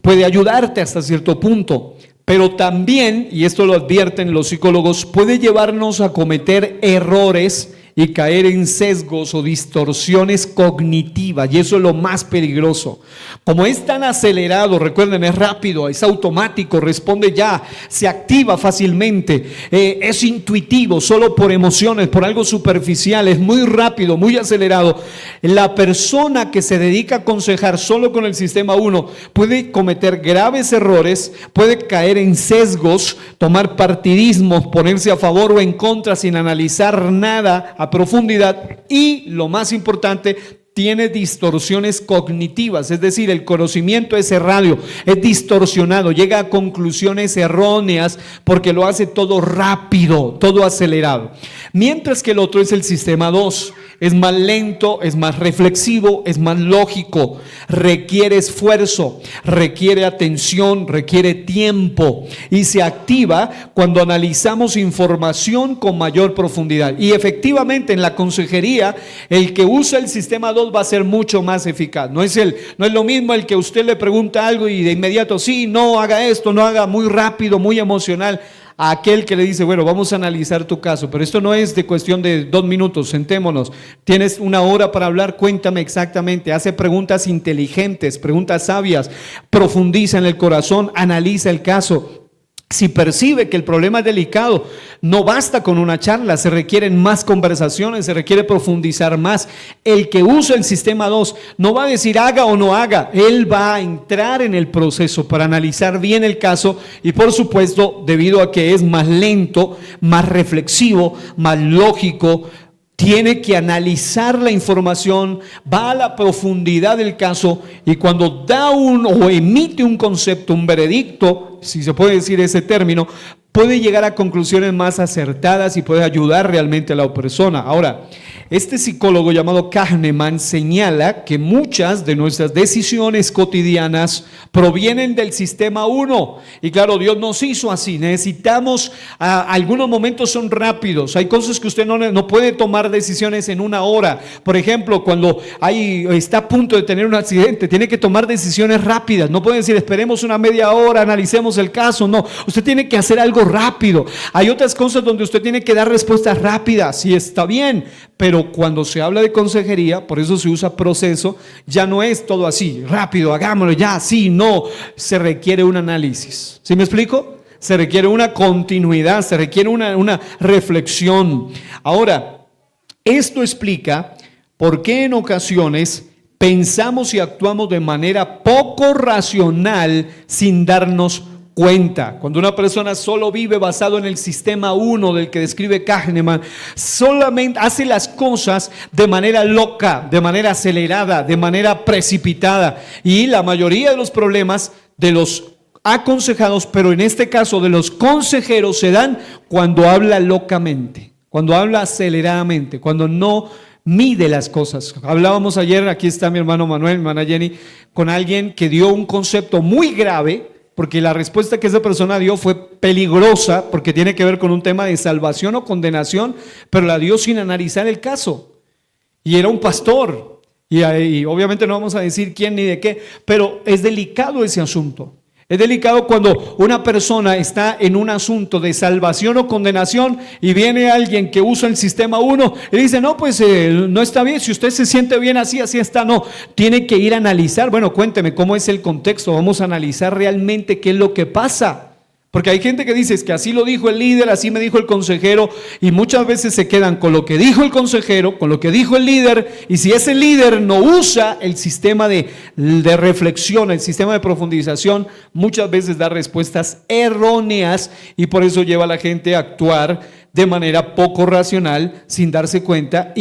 puede ayudarte hasta cierto punto, pero también, y esto lo advierten los psicólogos, puede llevarnos a cometer errores y caer en sesgos o distorsiones cognitivas, y eso es lo más peligroso. Como es tan acelerado, recuerden, es rápido, es automático, responde ya, se activa fácilmente, es intuitivo, solo por emociones, por algo superficial, es muy rápido, muy acelerado. La persona que se dedica a aconsejar solo con el sistema 1 puede cometer graves errores, puede caer en sesgos, tomar partidismos, ponerse a favor o en contra sin analizar nada a profundidad, y lo más importante, tiene distorsiones cognitivas, es decir, el conocimiento es errado, es distorsionado, llega a conclusiones erróneas porque lo hace todo rápido, todo acelerado. Mientras que el otro es el sistema 2, es más lento, es más reflexivo, es más lógico, requiere esfuerzo, requiere atención, requiere tiempo y se activa cuando analizamos información con mayor profundidad. Y efectivamente en la consejería, el que usa el sistema 2 2 va a ser mucho más eficaz. No es lo mismo el que usted le pregunta algo y de inmediato, sí, no, haga esto, no haga, muy rápido, muy emocional, a aquel que le dice, bueno, vamos a analizar tu caso, pero esto no es de cuestión de 2 minutos, sentémonos, tienes 1 hora para hablar, cuéntame exactamente, hace preguntas inteligentes, preguntas sabias, profundiza en el corazón, analiza el caso. Si percibe que el problema es delicado, no basta con una charla, se requieren más conversaciones, se requiere profundizar más. El que usa el sistema 2 no va a decir haga o no haga, él va a entrar en el proceso para analizar bien el caso y por supuesto, debido a que es más lento, más reflexivo, más lógico, tiene que analizar la información, va a la profundidad del caso y cuando da o emite un concepto, un veredicto, si se puede decir ese término, puede llegar a conclusiones más acertadas y puede ayudar realmente a la persona. Ahora, este psicólogo llamado Kahneman señala que muchas de nuestras decisiones cotidianas provienen del sistema 1. Y claro, Dios nos hizo así. Necesitamos, algunos momentos son rápidos. Hay cosas que usted no puede tomar decisiones en 1 hora. Por ejemplo, cuando está a punto de tener un accidente, tiene que tomar decisiones rápidas. No puede decir, esperemos una media hora, analicemos el caso. No, usted tiene que hacer algo rápido. Hay otras cosas donde usted tiene que dar respuestas rápidas. Sí, está bien, pero cuando se habla de consejería, por eso se usa proceso, ya no es todo así, rápido, hagámoslo ya, sí, no, se requiere un análisis. ¿Sí me explico? Se requiere una continuidad, se requiere una reflexión. Ahora, esto explica por qué en ocasiones pensamos y actuamos de manera poco racional sin darnos cuenta. Cuando una persona solo vive basado en el sistema 1 del que describe Kahneman, solamente hace las cosas de manera loca, de manera acelerada, de manera precipitada. Y la mayoría de los problemas de los aconsejados, pero en este caso de los consejeros, se dan cuando habla locamente, cuando habla aceleradamente, cuando no mide las cosas. Hablábamos ayer, aquí está mi hermano Manuel, mi hermana Jenny, con alguien que dio un concepto muy grave, porque la respuesta que esa persona dio fue peligrosa, porque tiene que ver con un tema de salvación o condenación, pero la dio sin analizar el caso. Y era un pastor, y obviamente no vamos a decir quién ni de qué, pero es delicado ese asunto. Es delicado cuando una persona está en un asunto de salvación o condenación y viene alguien que usa el sistema 1 y dice, no, pues no está bien, si usted se siente bien así, así está. No, tiene que ir a analizar, bueno, cuénteme cómo es el contexto, vamos a analizar realmente qué es lo que pasa. Porque hay gente que dice, es que así lo dijo el líder, así me dijo el consejero, y muchas veces se quedan con lo que dijo el consejero, con lo que dijo el líder, y si ese líder no usa el sistema de reflexión, el sistema de profundización, muchas veces da respuestas erróneas, y por eso lleva a la gente a actuar de manera poco racional, sin darse cuenta,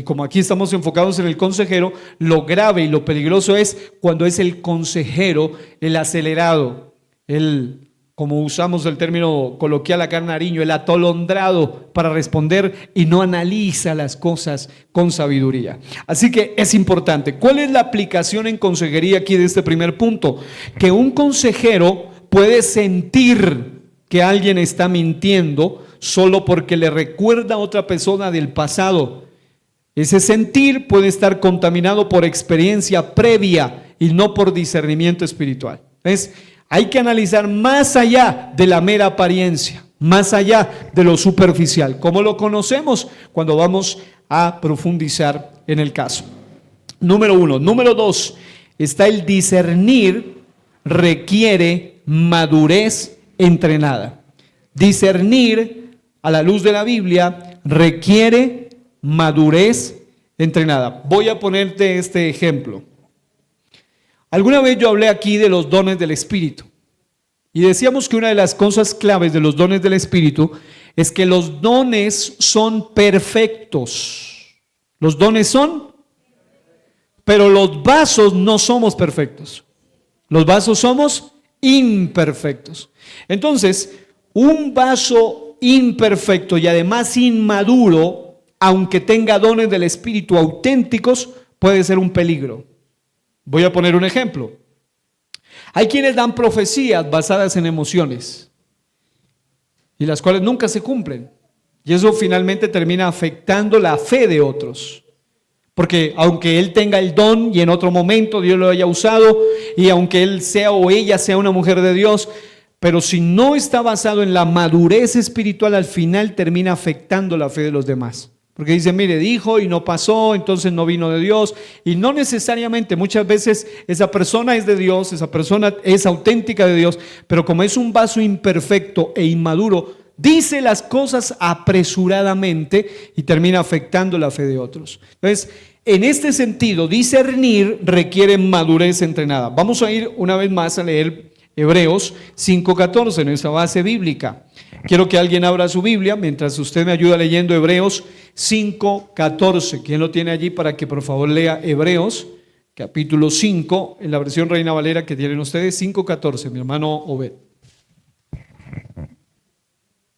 como aquí estamos enfocados en el consejero, lo grave y lo peligroso es cuando es el consejero, el acelerado, como usamos el término coloquial acá en Nariño, el atolondrado para responder y no analiza las cosas con sabiduría. Así que es importante. ¿Cuál es la aplicación en consejería aquí de este primer punto? Que un consejero puede sentir que alguien está mintiendo solo porque le recuerda a otra persona del pasado. Ese sentir puede estar contaminado por experiencia previa y no por discernimiento espiritual. Hay que analizar más allá de la mera apariencia, más allá de lo superficial. ¿Cómo lo conocemos? Cuando vamos a profundizar en el caso. Número 1. Número 2, está el discernir requiere madurez entrenada. Discernir a la luz de la Biblia requiere madurez entrenada. Voy a ponerte este ejemplo. Alguna vez yo hablé aquí de los dones del Espíritu y decíamos que una de las cosas claves de los dones del Espíritu es que los dones son perfectos. Los dones son, pero los vasos no somos perfectos. Los vasos somos imperfectos. Entonces, un vaso imperfecto y además inmaduro, aunque tenga dones del Espíritu auténticos, puede ser un peligro. Voy a poner un ejemplo. Hay quienes dan profecías basadas en emociones y las cuales nunca se cumplen. Y eso finalmente termina afectando la fe de otros. Porque aunque él tenga el don y en otro momento Dios lo haya usado, y aunque él sea o ella sea una mujer de Dios, pero si no está basado en la madurez espiritual, al final termina afectando la fe de los demás. Porque dicen, mire, dijo y no pasó, entonces no vino de Dios. Y no necesariamente, muchas veces esa persona es de Dios, esa persona es auténtica de Dios, pero como es un vaso imperfecto e inmaduro, dice las cosas apresuradamente y termina afectando la fe de otros. Entonces, en este sentido, discernir requiere madurez entrenada. Vamos a ir una vez más a leer Hebreos 5:14 en esa base bíblica. Quiero que alguien abra su Biblia mientras usted me ayuda leyendo Hebreos 5:14. ¿Quién lo tiene allí para que por favor lea Hebreos capítulo 5 en la versión Reina Valera que tienen ustedes? 5:14, mi hermano Obed.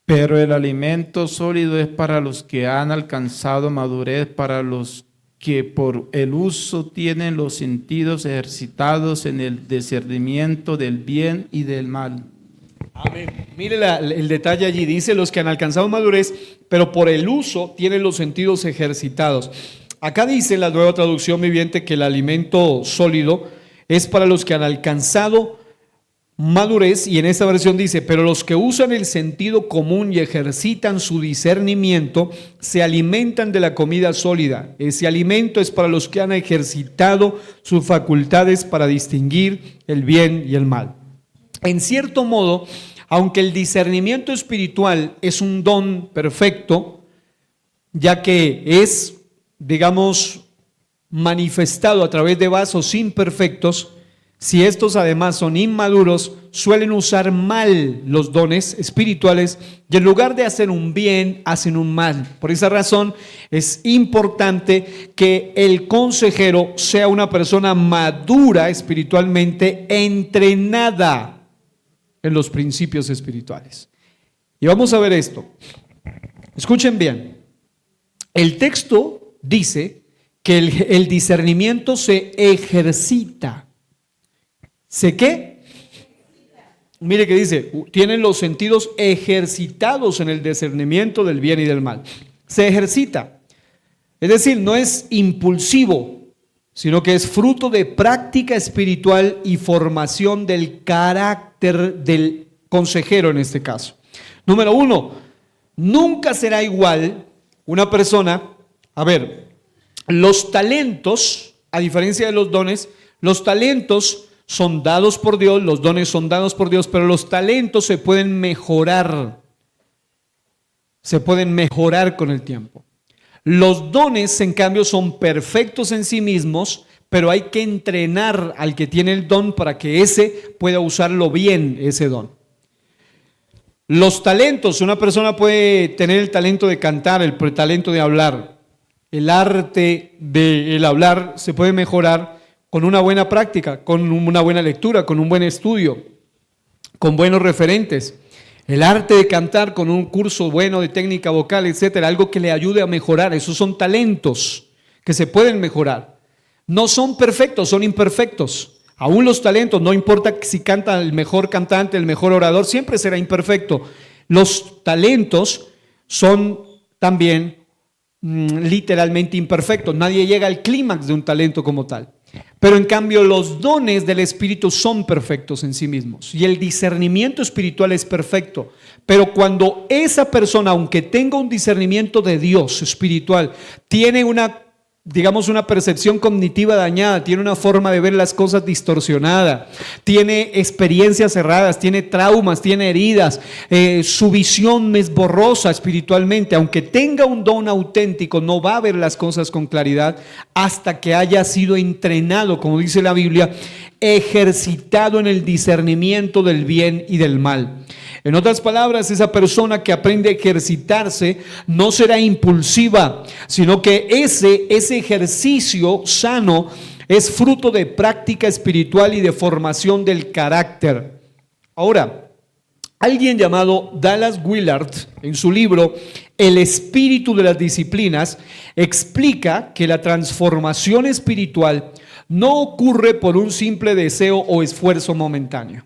Pero el alimento sólido es para los que han alcanzado madurez, para los que por el uso tienen los sentidos ejercitados en el discernimiento del bien y del mal. Amén. Mire el detalle allí, dice los que han alcanzado madurez, pero por el uso tienen los sentidos ejercitados. Acá dice la Nueva Traducción Viviente que el alimento sólido es para los que han alcanzado madurez, y en esta versión dice, pero los que usan el sentido común y ejercitan su discernimiento se alimentan de la comida sólida. Ese alimento es para los que han ejercitado sus facultades para distinguir el bien y el mal. En cierto modo, aunque el discernimiento espiritual es un don perfecto, ya que es, digamos, manifestado a través de vasos imperfectos, si estos además son inmaduros, suelen usar mal los dones espirituales y en lugar de hacer un bien, hacen un mal. Por esa razón es importante que el consejero sea una persona madura espiritualmente, entrenada en los principios espirituales. Y vamos a ver esto. Escuchen bien. El texto dice que el discernimiento se ejercita. ¿Se qué? Mire que dice, tienen los sentidos ejercitados en el discernimiento del bien y del mal. Se ejercita. Es decir, no es impulsivo, sino que es fruto de práctica espiritual y formación del carácter del consejero en este caso. Número 1, nunca será igual una persona. A ver, los talentos, a diferencia de los dones, los talentos son dados por Dios, los dones son dados por Dios, pero los talentos se pueden mejorar con el tiempo. Los dones, en cambio, son perfectos en sí mismos, pero hay que entrenar al que tiene el don para que ese pueda usarlo bien, ese don. Los talentos, una persona puede tener el talento de cantar, el talento de hablar. El arte del hablar se puede mejorar con una buena práctica, con una buena lectura, con un buen estudio, con buenos referentes. El arte de cantar con un curso bueno de técnica vocal, etcétera, algo que le ayude a mejorar. Esos son talentos que se pueden mejorar. No son perfectos, son imperfectos. Aún los talentos, no importa si canta el mejor cantante, el mejor orador, siempre será imperfecto. Los talentos son también literalmente imperfectos. Nadie llega al clímax de un talento como tal. Pero en cambio los dones del Espíritu son perfectos en sí mismos y el discernimiento espiritual es perfecto. Pero cuando esa persona, aunque tenga un discernimiento de Dios espiritual, tiene una percepción cognitiva dañada, tiene una forma de ver las cosas distorsionada, tiene experiencias cerradas, tiene traumas, tiene heridas, su visión es borrosa espiritualmente, aunque tenga un don auténtico, no va a ver las cosas con claridad hasta que haya sido entrenado, como dice la Biblia, ejercitado en el discernimiento del bien y del mal. En otras palabras, esa persona que aprende a ejercitarse no será impulsiva, sino que ese ejercicio sano es fruto de práctica espiritual y de formación del carácter. Ahora, alguien llamado Dallas Willard, en su libro El espíritu de las disciplinas, explica que la transformación espiritual no ocurre por un simple deseo o esfuerzo momentáneo.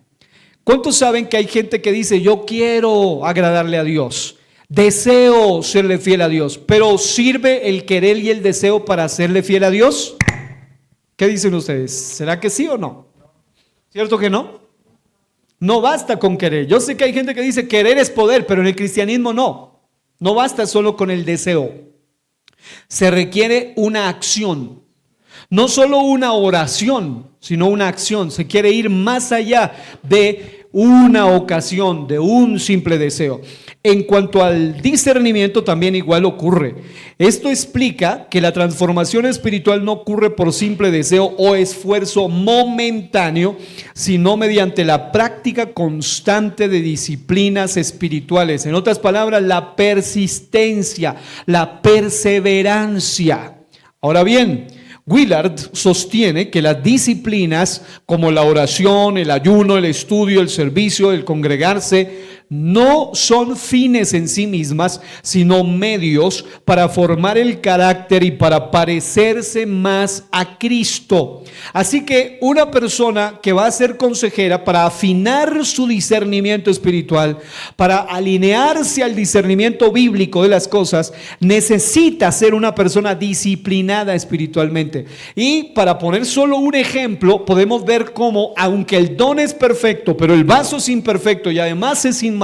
¿Cuántos saben que hay gente que dice, yo quiero agradarle a Dios? Deseo serle fiel a Dios, pero ¿sirve el querer y el deseo para serle fiel a Dios? ¿Qué dicen ustedes? ¿Será que sí o no? ¿Cierto que no? No basta con querer. Yo sé que hay gente que dice querer es poder, pero en el cristianismo no. No basta solo con el deseo. Se requiere una acción. No solo una oración, sino una acción. Se quiere ir más allá de una ocasión, de un simple deseo. En cuanto al discernimiento, también igual ocurre. Esto explica que la transformación espiritual no ocurre por simple deseo o esfuerzo momentáneo, sino mediante la práctica constante de disciplinas espirituales. En otras palabras, la persistencia, la perseverancia. Ahora bien, Willard sostiene que las disciplinas como la oración, el ayuno, el estudio, el servicio, el congregarse, no son fines en sí mismas, sino medios para formar el carácter y para parecerse más a Cristo. Así que una persona que va a ser consejera, para afinar su discernimiento espiritual, para alinearse al discernimiento bíblico de las cosas, necesita ser una persona disciplinada espiritualmente. Y para poner solo un ejemplo, podemos ver cómo, aunque el don es perfecto, pero el vaso es imperfecto y además es inmaduro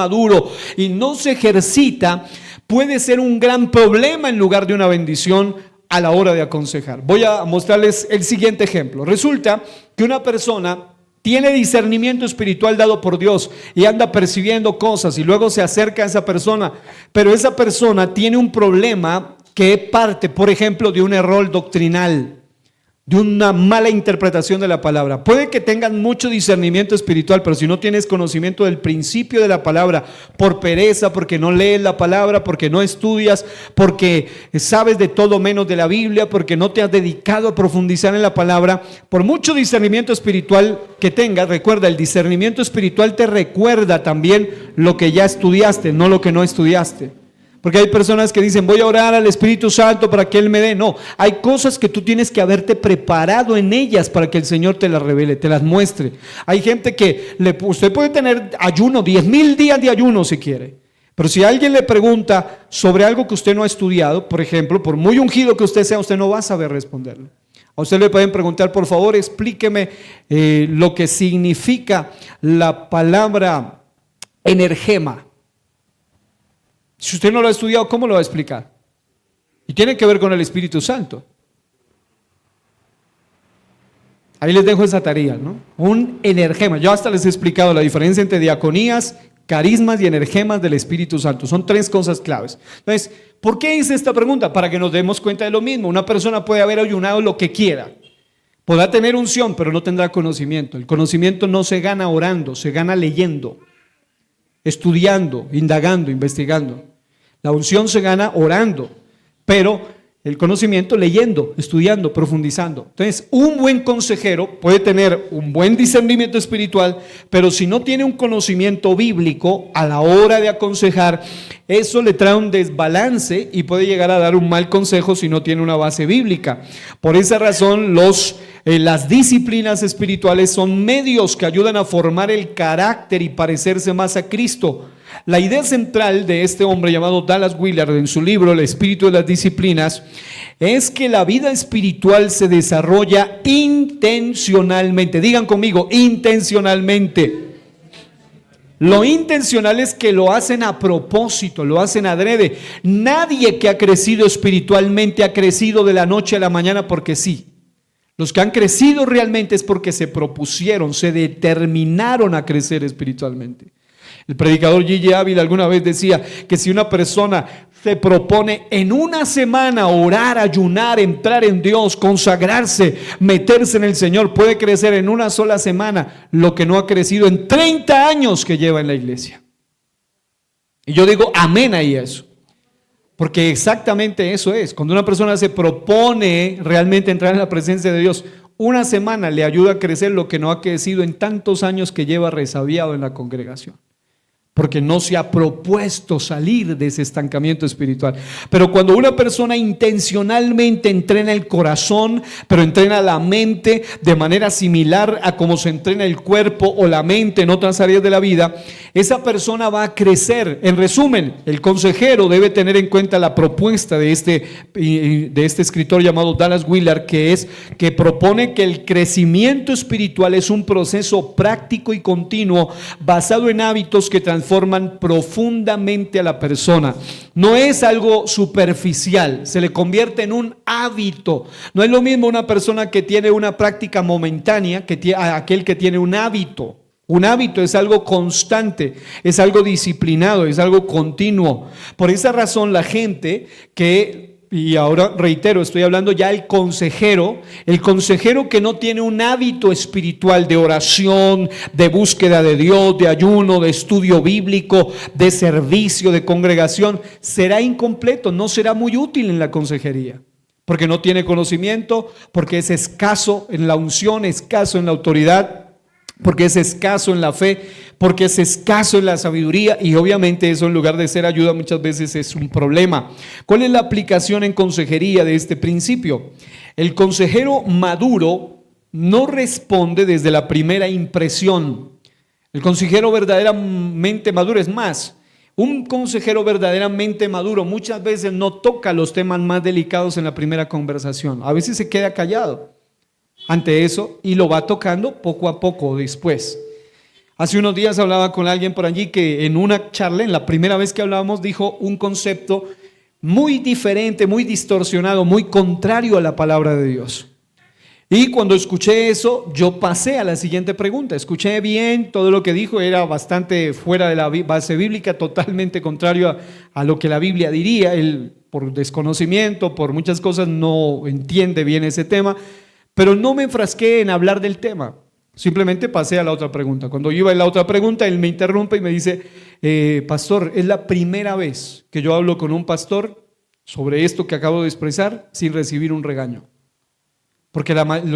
y no se ejercita, puede ser un gran problema en lugar de una bendición a la hora de aconsejar. Voy a mostrarles el siguiente ejemplo. Resulta que una persona tiene discernimiento espiritual dado por Dios y anda percibiendo cosas y luego se acerca a esa persona, pero esa persona tiene un problema que parte, por ejemplo, de un error doctrinal, de una mala interpretación de la palabra. Puede que tengan mucho discernimiento espiritual, pero si no tienes conocimiento del principio de la palabra, por pereza, porque no lees la palabra, porque no estudias, porque sabes de todo menos de la Biblia, porque no te has dedicado a profundizar en la palabra, por mucho discernimiento espiritual que tengas, recuerda, el discernimiento espiritual te recuerda también lo que ya estudiaste, no lo que no estudiaste. Porque hay personas que dicen, voy a orar al Espíritu Santo para que Él me dé. No, hay cosas que tú tienes que haberte preparado en ellas para que el Señor te las revele, te las muestre. Hay gente que usted puede tener ayuno, 10,000 días de ayuno si quiere. Pero si alguien le pregunta sobre algo que usted no ha estudiado, por ejemplo, por muy ungido que usted sea, usted no va a saber responderlo. A usted le pueden preguntar, por favor, explíqueme lo que significa la palabra energema. Si usted no lo ha estudiado, ¿cómo lo va a explicar? Y tiene que ver con el Espíritu Santo. Ahí les dejo esa tarea, ¿no? Un energema. Yo hasta les he explicado la diferencia entre diaconías, carismas y energemas del Espíritu Santo. Son 3 cosas claves. Entonces, ¿por qué hice esta pregunta? Para que nos demos cuenta de lo mismo. Una persona puede haber ayunado lo que quiera. Podrá tener unción, pero no tendrá conocimiento. El conocimiento no se gana orando, se gana leyendo, estudiando, indagando, investigando. La unción se gana orando, pero el conocimiento leyendo, estudiando, profundizando. Entonces, un buen consejero puede tener un buen discernimiento espiritual, pero si no tiene un conocimiento bíblico a la hora de aconsejar, eso le trae un desbalance y puede llegar a dar un mal consejo si no tiene una base bíblica. Por esa razón, las disciplinas espirituales son medios que ayudan a formar el carácter y parecerse más a Cristo. La idea central de este hombre llamado Dallas Willard en su libro El espíritu de las disciplinas es que la vida espiritual se desarrolla intencionalmente. Digan conmigo, intencionalmente. Lo intencional es que lo hacen a propósito, lo hacen adrede. Nadie que ha crecido espiritualmente ha crecido de la noche a la mañana porque sí. Los que han crecido realmente es porque se propusieron, se determinaron a crecer espiritualmente. El predicador Gigi Ávila alguna vez decía que si una persona se propone en una semana orar, ayunar, entrar en Dios, consagrarse, meterse en el Señor, puede crecer en una sola semana lo que no ha crecido en 30 años que lleva en la iglesia. Y yo digo amén ahí a eso. Porque exactamente eso es. Cuando una persona se propone realmente entrar en la presencia de Dios, una semana le ayuda a crecer lo que no ha crecido en tantos años que lleva resabiado en la congregación. Porque no se ha propuesto salir de ese estancamiento espiritual. Pero cuando una persona intencionalmente entrena el corazón, pero entrena la mente de manera similar a como se entrena el cuerpo o la mente en otras áreas de la vida, esa persona va a crecer. En resumen, el consejero debe tener en cuenta la propuesta de este escritor llamado Dallas Willard, que propone que el crecimiento espiritual es un proceso práctico y continuo basado en hábitos que transforman profundamente a la persona. No es algo superficial, se le convierte en un hábito. No es lo mismo una persona que tiene una práctica momentánea que aquel que tiene un hábito. Un hábito es algo constante, es algo disciplinado, es algo continuo. Por esa razón la gente y ahora reitero, estoy hablando ya el consejero que no tiene un hábito espiritual de oración, de búsqueda de Dios, de ayuno, de estudio bíblico, de servicio, de congregación, será incompleto, no será muy útil en la consejería. Porque no tiene conocimiento, porque es escaso en la unción, escaso en la autoridad, porque es escaso en la fe, porque es escaso en la sabiduría, y obviamente eso, en lugar de ser ayuda, muchas veces es un problema. ¿Cuál es la aplicación en consejería de este principio? El consejero maduro no responde desde la primera impresión. El consejero verdaderamente maduro, es más, un consejero verdaderamente maduro muchas veces no toca los temas más delicados en la primera conversación. A veces se queda callado ante eso y lo va tocando poco a poco después. Hace unos días hablaba con alguien por allí que en una charla, en la primera vez que hablábamos, dijo un concepto muy diferente, muy distorsionado, muy contrario a la palabra de Dios. Y cuando escuché eso, yo pasé a la siguiente pregunta. Escuché bien, todo lo que dijo era bastante fuera de la base bíblica, totalmente contrario a lo que la Biblia diría. Él, por desconocimiento, por muchas cosas, no entiende bien ese tema. Pero no me enfrasqué en hablar del tema, simplemente pasé a la otra pregunta. Cuando iba en la otra pregunta, él me interrumpe y me dice, pastor, es la primera vez que yo hablo con un pastor sobre esto que acabo de expresar sin recibir un regaño. Porque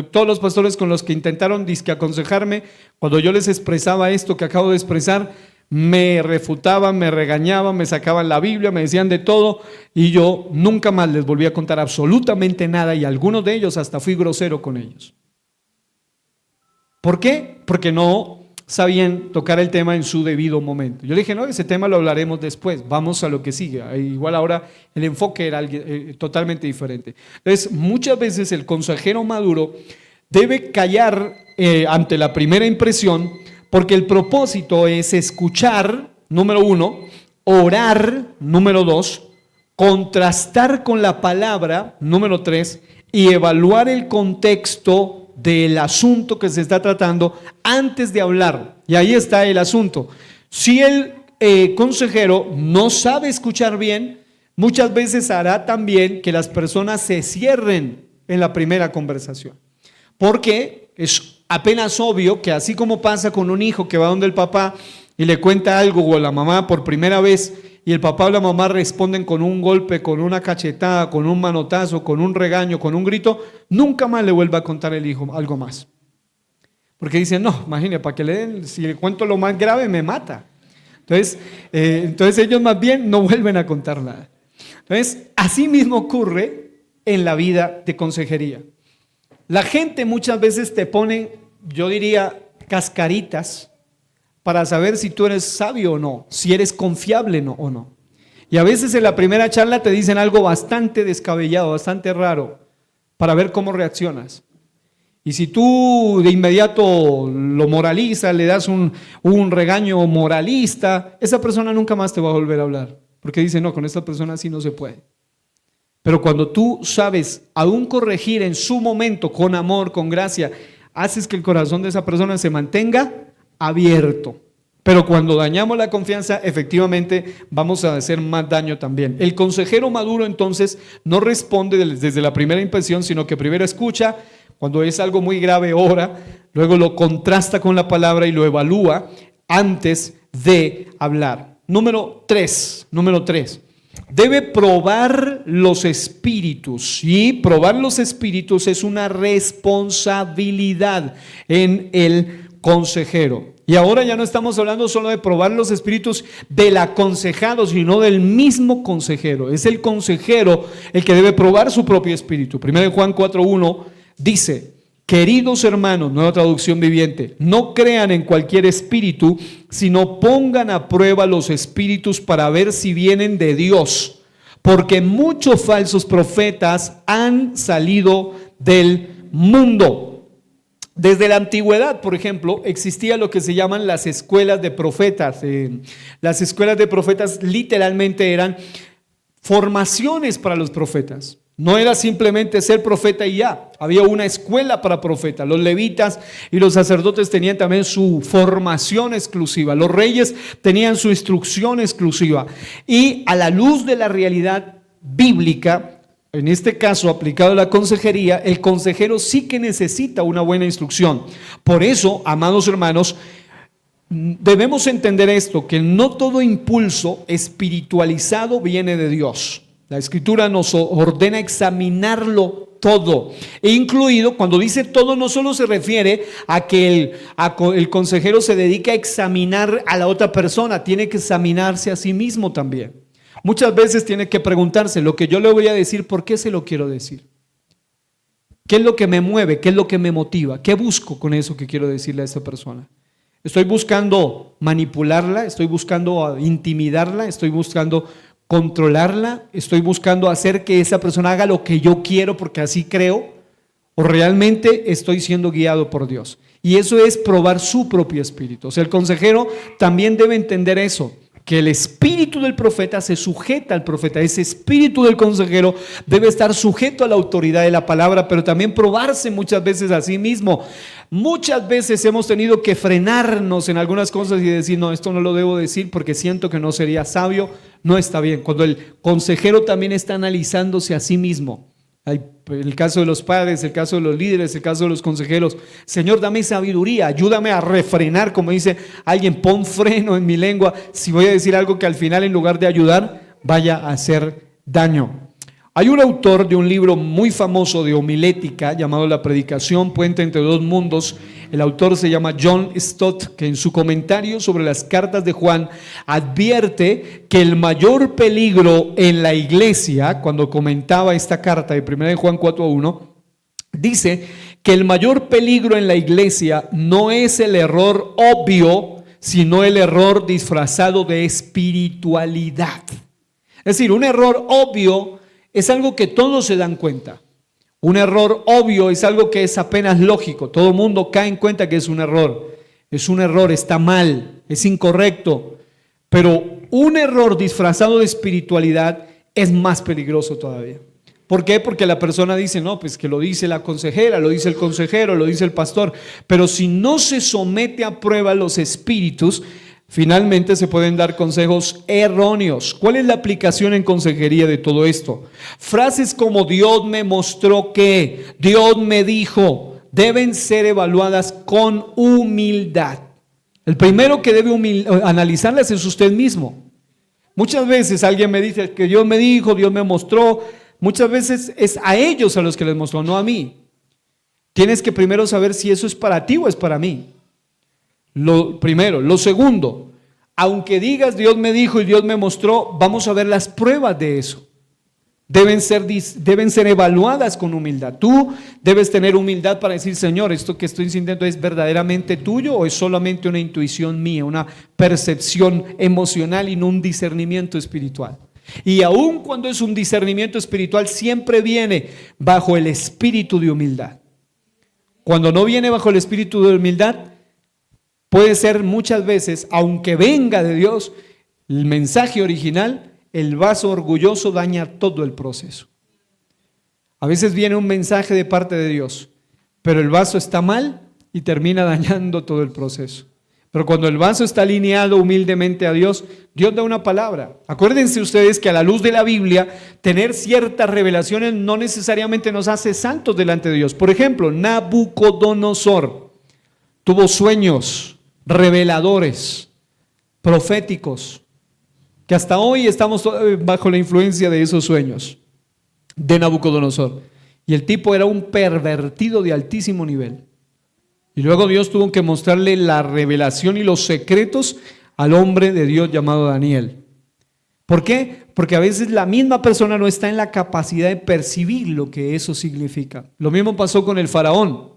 todos los pastores con los que intentaron aconsejarme, cuando yo les expresaba esto que acabo de expresar, me refutaban, me regañaban, me sacaban la Biblia, me decían de todo, y yo nunca más les volví a contar absolutamente nada, y algunos de ellos hasta fui grosero con ellos. ¿Por qué? Porque no sabían tocar el tema en su debido momento. Yo le dije, no, ese tema lo hablaremos después, vamos a lo que sigue. Igual ahora el enfoque era totalmente diferente. Entonces, muchas veces el consejero maduro debe callar ante la primera impresión, porque el propósito es escuchar, número 1, orar, número 2, contrastar con la palabra, número 3, y evaluar el contexto del asunto que se está tratando antes de hablar. Y ahí está el asunto. Si el consejero no sabe escuchar bien, muchas veces hará también que las personas se cierren en la primera conversación. Porque es apenas obvio que así como pasa con un hijo que va donde el papá y le cuenta algo, o a la mamá por primera vez, y el papá o la mamá responden con un golpe, con una cachetada, con un manotazo, con un regaño, con un grito, nunca más le vuelve a contar el hijo algo más. Porque dicen, no, imagínate, para que le den, si le cuento lo más grave me mata. Entonces ellos más bien no vuelven a contar nada. Entonces, así mismo ocurre en la vida de consejería. La gente muchas veces te pone, yo diría, cascaritas para saber si tú eres sabio o no, si eres confiable o no. Y a veces en la primera charla te dicen algo bastante descabellado, bastante raro, para ver cómo reaccionas. Y si tú de inmediato lo moralizas, le das un regaño moralista, esa persona nunca más te va a volver a hablar, porque dice, no, con esta persona así no se puede. Pero cuando tú sabes aún corregir en su momento, con amor, con gracia, haces que el corazón de esa persona se mantenga abierto. Pero cuando dañamos la confianza, efectivamente vamos a hacer más daño también. El consejero maduro entonces no responde desde la primera impresión, sino que primero escucha, cuando es algo muy grave ora, luego lo contrasta con la palabra y lo evalúa antes de hablar. Número 3. Debe probar los espíritus, y probar los espíritus es una responsabilidad en el consejero. Y ahora ya no estamos hablando solo de probar los espíritus del aconsejado, sino del mismo consejero. Es el consejero el que debe probar su propio espíritu. 1 Juan 4:1 dice Queridos hermanos, nueva traducción viviente, no crean en cualquier espíritu, sino pongan a prueba los espíritus para ver si vienen de Dios, porque muchos falsos profetas han salido del mundo. Desde la antigüedad, por ejemplo, existía lo que se llaman las escuelas de profetas. Las escuelas de profetas literalmente eran formaciones para los profetas. No era simplemente ser profeta y ya, había una escuela para profetas. Los levitas y los sacerdotes tenían también su formación exclusiva, los reyes tenían su instrucción exclusiva. Y a la luz de la realidad bíblica, en este caso aplicado a la consejería, el consejero sí que necesita una buena instrucción. Por eso, amados hermanos, debemos entender esto, que no todo impulso espiritualizado viene de Dios. La Escritura nos ordena examinarlo todo, e incluido, cuando dice todo, no solo se refiere a que el consejero se dedique a examinar a la otra persona, tiene que examinarse a sí mismo también. Muchas veces tiene que preguntarse, lo que yo le voy a decir, ¿por qué se lo quiero decir? ¿Qué es lo que me mueve? ¿Qué es lo que me motiva? ¿Qué busco con eso que quiero decirle a esta persona? ¿Estoy buscando manipularla? ¿Estoy buscando intimidarla? ¿Estoy buscando controlarla? ¿Estoy buscando hacer que esa persona haga lo que yo quiero porque así creo? ¿O realmente estoy siendo guiado por Dios? Y eso es probar su propio espíritu. O sea, el consejero también debe entender eso, que el espíritu del profeta se sujeta al profeta. Ese espíritu del consejero debe estar sujeto a la autoridad de la palabra, pero también probarse muchas veces a sí mismo. Muchas veces hemos tenido que frenarnos en algunas cosas y decir, no, esto no lo debo decir porque siento que no sería sabio. No está bien. Cuando el consejero también está analizándose a sí mismo. El caso de los padres, el caso de los líderes, el caso de los consejeros. Señor, dame sabiduría, ayúdame a refrenar, como dice alguien, pon freno en mi lengua si voy a decir algo que al final, en lugar de ayudar, vaya a hacer daño. Hay un autor de un libro muy famoso de homilética llamado La Predicación Puente entre dos mundos. El autor se llama John Stott, que en su comentario sobre las cartas de Juan advierte que el mayor peligro en la iglesia, cuando comentaba esta carta de 1 Juan 4:1, dice que el mayor peligro en la iglesia no es el error obvio, sino el error disfrazado de espiritualidad. Es decir, un error obvio es algo que todos se dan cuenta. Un error obvio es algo que es apenas lógico. Todo el mundo cae en cuenta que es un error. Es un error, está mal, es incorrecto. Pero un error disfrazado de espiritualidad es más peligroso todavía. ¿Por qué? Porque la persona dice, no, pues que lo dice la consejera, lo dice el consejero, lo dice el pastor. Pero si no se somete a prueba los espíritus, finalmente se pueden dar consejos erróneos. ¿Cuál es la aplicación en consejería de todo esto? Frases como Dios me mostró que, Dios me dijo, deben ser evaluadas con humildad. El primero que debe analizarlas es usted mismo. Muchas veces alguien me dice que Dios me dijo, Dios me mostró. Muchas veces es a ellos a los que les mostró, no a mí. Tienes que primero saber si eso es para ti o es para mí. Lo primero. Lo segundo, aunque digas Dios me dijo y Dios me mostró, vamos a ver las pruebas de eso. Deben ser evaluadas con humildad. Tú debes tener humildad para decir, Señor, esto que estoy sintiendo es verdaderamente tuyo o es solamente una intuición mía, una percepción emocional y no un discernimiento espiritual. Y aun cuando es un discernimiento espiritual, siempre viene bajo el espíritu de humildad. Cuando no viene bajo el espíritu de humildad, puede ser muchas veces, aunque venga de Dios, el mensaje original, el vaso orgulloso daña todo el proceso. A veces viene un mensaje de parte de Dios, pero el vaso está mal y termina dañando todo el proceso. Pero cuando el vaso está alineado humildemente a Dios, Dios da una palabra. Acuérdense ustedes que a la luz de la Biblia, tener ciertas revelaciones no necesariamente nos hace santos delante de Dios. Por ejemplo, Nabucodonosor tuvo sueños reveladores, proféticos, que hasta hoy estamos bajo la influencia de esos sueños de Nabucodonosor. Y el tipo era un pervertido de altísimo nivel. Y luego Dios tuvo que mostrarle la revelación y los secretos al hombre de Dios llamado Daniel. ¿Por qué? Porque a veces la misma persona no está en la capacidad de percibir lo que eso significa. Lo mismo pasó con el faraón.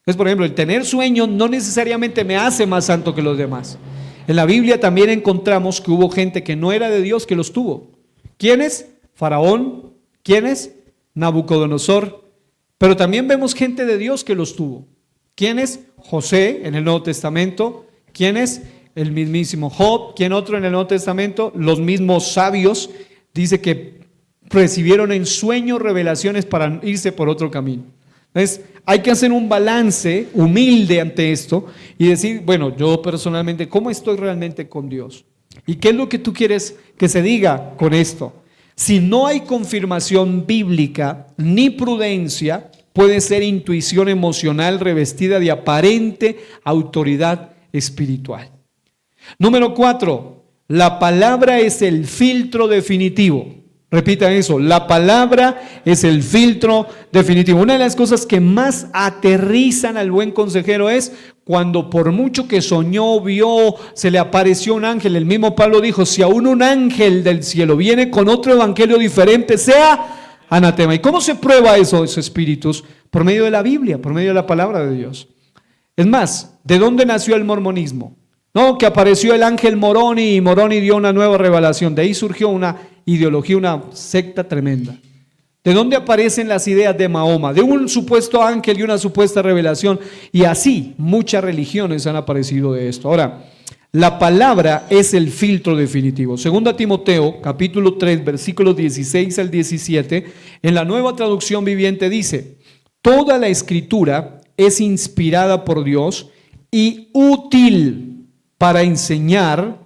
Entonces, por ejemplo, el tener sueño no necesariamente me hace más santo que los demás. En la Biblia también encontramos que hubo gente que no era de Dios que los tuvo. ¿Quiénes? Faraón. ¿Quiénes? Nabucodonosor. Pero también vemos gente de Dios que los tuvo. ¿Quiénes? José en el Nuevo Testamento. ¿Quiénes? El mismísimo Job. ¿Quién otro en el Nuevo Testamento? Los mismos sabios. Dice que recibieron en sueños revelaciones para irse por otro camino. Entonces, hay que hacer un balance humilde ante esto y decir, bueno, yo personalmente, ¿cómo estoy realmente con Dios? ¿Y qué es lo que tú quieres que se diga con esto? Si no hay confirmación bíblica ni prudencia, puede ser intuición emocional revestida de aparente autoridad espiritual. Número 4, la palabra es el filtro definitivo. Repitan eso, la palabra es el filtro definitivo. Una de las cosas que más aterrizan al buen consejero es cuando por mucho que soñó, vio, se le apareció un ángel. El mismo Pablo dijo, si aún un ángel del cielo viene con otro evangelio diferente, sea anatema. ¿Y cómo se prueba eso, esos espíritus? Por medio de la Biblia, por medio de la palabra de Dios. Es más, ¿de dónde nació el mormonismo? No, que apareció el ángel Moroni y Moroni dio una nueva revelación. De ahí surgió una ideología, una secta tremenda. ¿De dónde aparecen las ideas de Mahoma? De un supuesto ángel y una supuesta revelación. Y así muchas religiones han aparecido de esto. Ahora, la palabra es el filtro definitivo. Segunda Timoteo, capítulo 3, versículos 16 al 17, en la Nueva Traducción Viviente dice, toda la escritura es inspirada por Dios y útil para enseñar,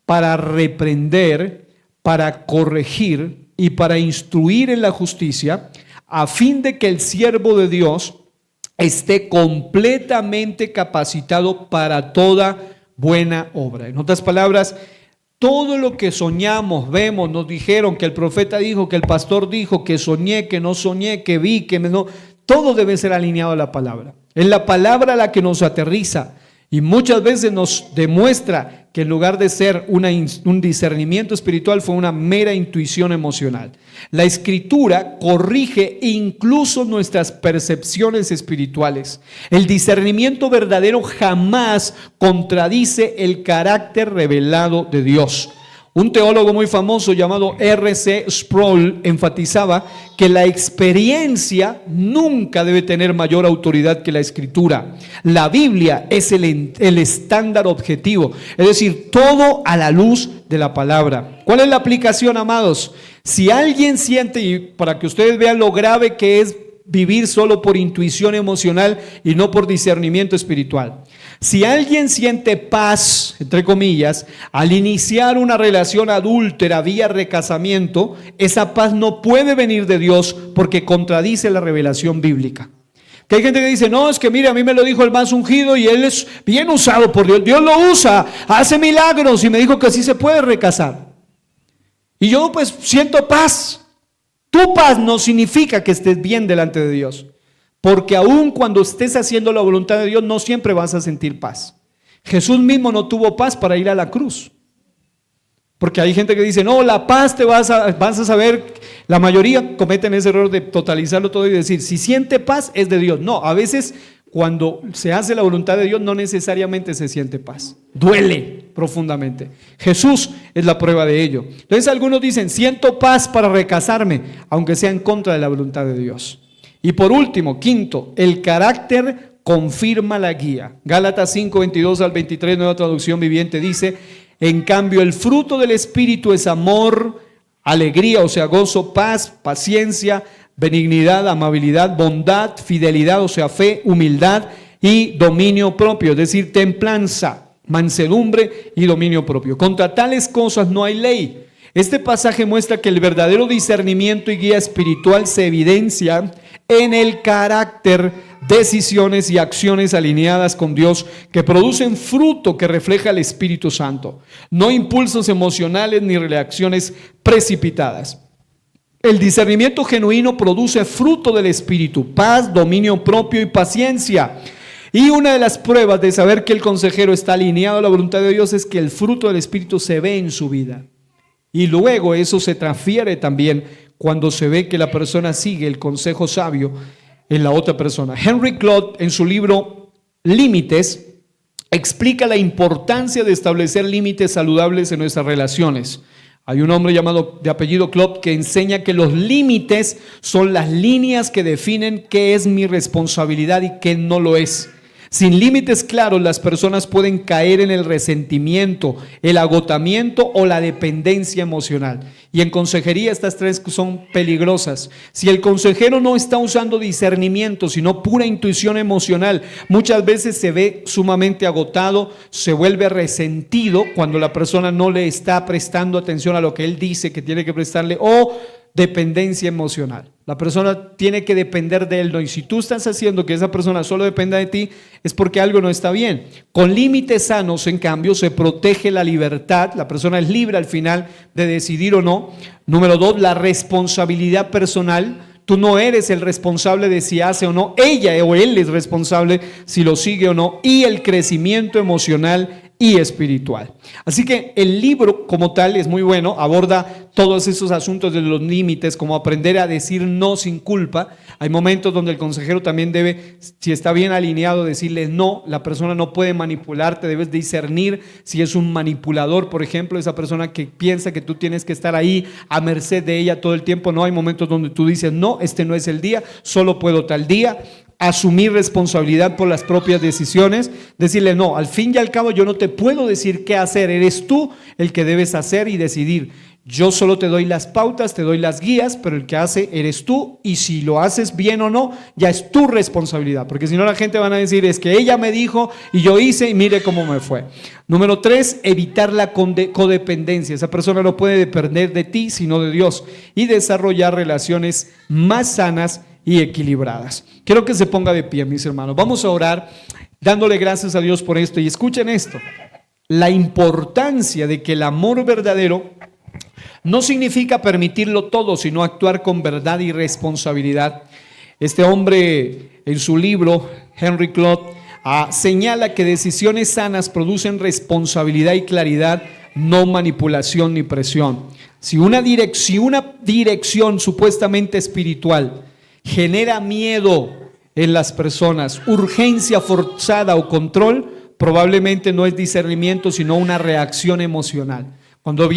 para reprender, para corregir y para instruir en la justicia, a fin de que el siervo de Dios esté completamente capacitado para toda buena obra. En otras palabras, todo lo que soñamos, vemos, nos dijeron que el profeta dijo, que el pastor dijo, que soñé, que no soñé, que vi, que no, todo debe ser alineado a la palabra. Es la palabra la que nos aterriza. Y muchas veces nos demuestra que en lugar de ser un discernimiento espiritual fue una mera intuición emocional. La escritura corrige incluso nuestras percepciones espirituales. El discernimiento verdadero jamás contradice el carácter revelado de Dios. Un teólogo muy famoso llamado R.C. Sproul enfatizaba que la experiencia nunca debe tener mayor autoridad que la escritura. La Biblia es el estándar objetivo, es decir, todo a la luz de la palabra. ¿Cuál es la aplicación, amados? Si alguien siente, y para que ustedes vean lo grave que es vivir solo por intuición emocional y no por discernimiento espiritual. Si alguien siente paz, entre comillas, al iniciar una relación adúltera vía recasamiento, esa paz no puede venir de Dios porque contradice la revelación bíblica. Que hay gente que dice, no, es que mire, a mí me lo dijo el más ungido y él es bien usado por Dios. Dios lo usa, hace milagros y me dijo que así se puede recasar. Y yo pues siento paz. Tu paz no significa que estés bien delante de Dios. Porque aun cuando estés haciendo la voluntad de Dios, no siempre vas a sentir paz. Jesús mismo no tuvo paz para ir a la cruz. Porque hay gente que dice, no, la paz te vas a saber. La mayoría cometen ese error de totalizarlo todo y decir, si siente paz es de Dios. No, a veces cuando se hace la voluntad de Dios no necesariamente se siente paz. Duele profundamente. Jesús es la prueba de ello. Entonces algunos dicen, siento paz para recasarme, aunque sea en contra de la voluntad de Dios. Y por último, quinto, el carácter confirma la guía. Gálatas 5, 22 al 23, Nueva Traducción Viviente dice, en cambio el fruto del Espíritu es amor, alegría, o sea, gozo, paz, paciencia, benignidad, amabilidad, bondad, fidelidad, o sea, fe, humildad y dominio propio, es decir, templanza, mansedumbre y dominio propio. Contra tales cosas no hay ley. Este pasaje muestra que el verdadero discernimiento y guía espiritual se evidencia en el carácter, decisiones y acciones alineadas con Dios que producen fruto que refleja el Espíritu Santo, no impulsos emocionales ni reacciones precipitadas. El discernimiento genuino produce fruto del Espíritu, paz, dominio propio y paciencia. Y una de las pruebas de saber que el consejero está alineado a la voluntad de Dios es que el fruto del Espíritu se ve en su vida. Y luego eso se transfiere también cuando se ve que la persona sigue el consejo sabio en la otra persona. Henry Cloud, en su libro Límites, explica la importancia de establecer límites saludables en nuestras relaciones. Hay un hombre llamado de apellido Klopp que enseña que los límites son las líneas que definen qué es mi responsabilidad y qué no lo es. Sin límites claros, las personas pueden caer en el resentimiento, el agotamiento o la dependencia emocional. Y en consejería estas tres son peligrosas. Si el consejero no está usando discernimiento, sino pura intuición emocional, muchas veces se ve sumamente agotado, se vuelve resentido cuando la persona no le está prestando atención a lo que él dice que tiene que prestarle, o dependencia emocional. La persona tiene que depender de él, ¿no? Y si tú estás haciendo que esa persona solo dependa de ti, es porque algo no está bien. Con límites sanos, en cambio, se protege la libertad. La persona es libre al final de decidir o no. Número 2, la responsabilidad personal. Tú no eres el responsable de si hace o no. Ella o él es responsable si lo sigue o no. Y el crecimiento emocional y espiritual. Así que el libro como tal es muy bueno, aborda todos esos asuntos de los límites, como aprender a decir no sin culpa. Hay momentos donde el consejero también debe, si está bien alineado, decirle no. La persona no puede manipularte, debes discernir si es un manipulador, por ejemplo, esa persona que piensa que tú tienes que estar ahí a merced de ella todo el tiempo. No, hay momentos donde tú dices no, este no es el día, solo puedo tal día. Asumir responsabilidad por las propias decisiones, decirle no, al fin y al cabo yo no te puedo decir qué hacer, eres tú el que debes hacer y decidir. Yo solo te doy las pautas, te doy las guías, pero el que hace eres tú, y si lo haces bien o no, ya es tu responsabilidad, porque si no la gente van a decir es que ella me dijo y yo hice y mire cómo me fue. Número 3, evitar la codependencia. Esa persona no puede depender de ti sino de Dios, y desarrollar relaciones más sanas y equilibradas. Quiero que se ponga de pie, mis hermanos. Vamos a orar dándole gracias a Dios por esto. Y escuchen esto: la importancia de que el amor verdadero no significa permitirlo todo, sino actuar con verdad y responsabilidad. Este hombre, en su libro, Henry Cloud, señala que decisiones sanas producen responsabilidad y claridad, no manipulación ni presión. Si una dirección supuestamente espiritual genera miedo en las personas, urgencia forzada o control, probablemente no es discernimiento, sino una reacción emocional. Cuando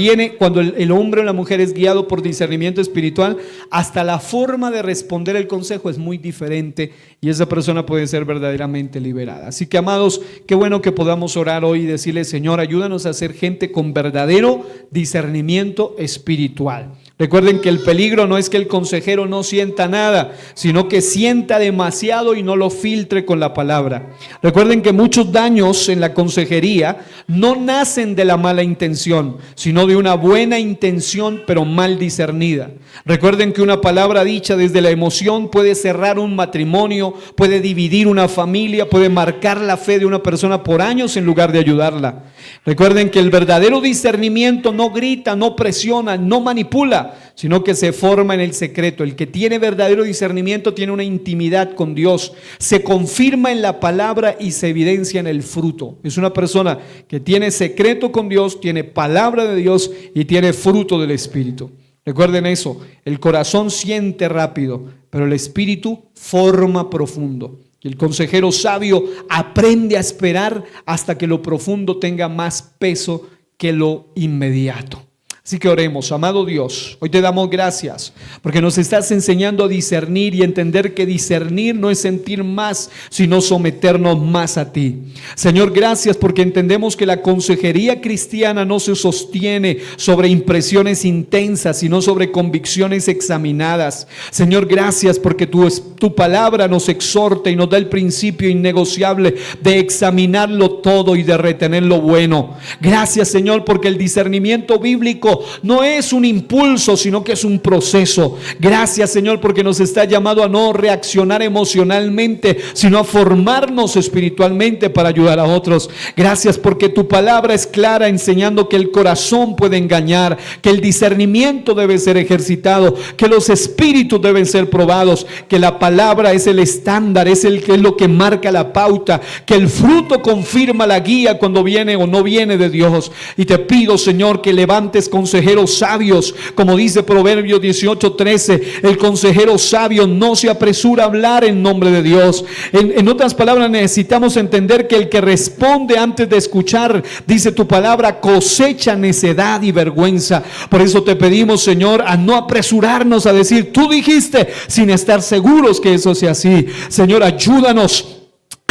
el hombre o la mujer es guiado por discernimiento espiritual, hasta la forma de responder el consejo es muy diferente, y esa persona puede ser verdaderamente liberada. Así que, amados, qué bueno que podamos orar hoy y decirle: Señor, ayúdanos a ser gente con verdadero discernimiento espiritual. Recuerden que el peligro no es que el consejero no sienta nada, sino que sienta demasiado y no lo filtre con la palabra. Recuerden que muchos daños en la consejería no nacen de la mala intención, sino de una buena intención pero mal discernida. Recuerden que una palabra dicha desde la emoción puede cerrar un matrimonio, puede dividir una familia, puede marcar la fe de una persona por años en lugar de ayudarla. Recuerden que el verdadero discernimiento no grita, no presiona, no manipula, sino que se forma en el secreto. El que tiene verdadero discernimiento tiene una intimidad con Dios, se confirma en la palabra y se evidencia en el fruto. Es una persona que tiene secreto con Dios, tiene palabra de Dios y tiene fruto del Espíritu. Recuerden eso: el corazón siente rápido, pero el Espíritu forma profundo. Y el consejero sabio aprende a esperar hasta que lo profundo tenga más peso que lo inmediato. Así que oremos. Amado Dios, hoy te damos gracias porque nos estás enseñando a discernir y entender que discernir no es sentir más, sino someternos más a ti. Señor, gracias porque entendemos que la consejería cristiana no se sostiene sobre impresiones intensas, sino sobre convicciones examinadas. Señor, gracias porque tu palabra nos exhorta y nos da el principio innegociable de examinarlo todo y de retener lo bueno. Gracias, Señor, porque el discernimiento bíblico no es un impulso, sino que es un proceso. Gracias, Señor, porque nos está llamado a no reaccionar emocionalmente, sino a formarnos espiritualmente para ayudar a otros. Gracias porque tu palabra es clara, enseñando que el corazón puede engañar, que el discernimiento debe ser ejercitado, que los espíritus deben ser probados, que la palabra es el estándar, es lo que marca la pauta, que el fruto confirma la guía cuando viene o no viene de Dios. Y te pido, Señor, que levantes con consejeros sabios, como dice Proverbios 18:13, el consejero sabio no se apresura a hablar en nombre de Dios. En otras palabras, necesitamos entender que el que responde antes de escuchar, dice tu palabra, cosecha necedad y vergüenza. Por eso te pedimos, Señor, a no apresurarnos a decir, tú dijiste, sin estar seguros que eso sea así. Señor, ayúdanos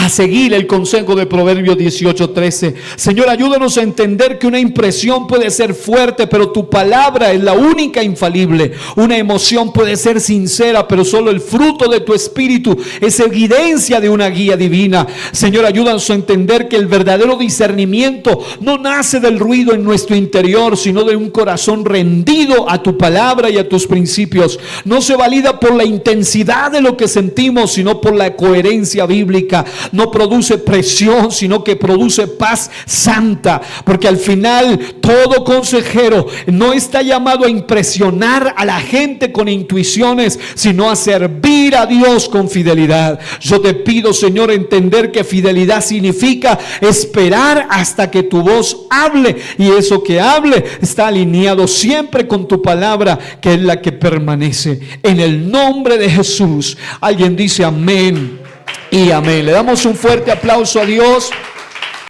a seguir el consejo de Proverbios 18:13. Señor, ayúdanos a entender que una impresión puede ser fuerte, pero tu palabra es la única infalible. Una emoción puede ser sincera, pero solo el fruto de tu espíritu es evidencia de una guía divina. Señor, ayúdanos a entender que el verdadero discernimiento no nace del ruido en nuestro interior, sino de un corazón rendido a tu palabra y a tus principios. No se valida por la intensidad de lo que sentimos, sino por la coherencia bíblica. No produce presión, sino que produce paz santa, porque al final todo consejero no está llamado a impresionar a la gente con intuiciones, sino a servir a Dios con fidelidad. Yo te pido, Señor, entender que fidelidad significa esperar hasta que tu voz hable, y eso que hable está alineado siempre con tu palabra, que es la que permanece. En el nombre de Jesús, alguien dice amén y amén. Le damos un fuerte aplauso a Dios.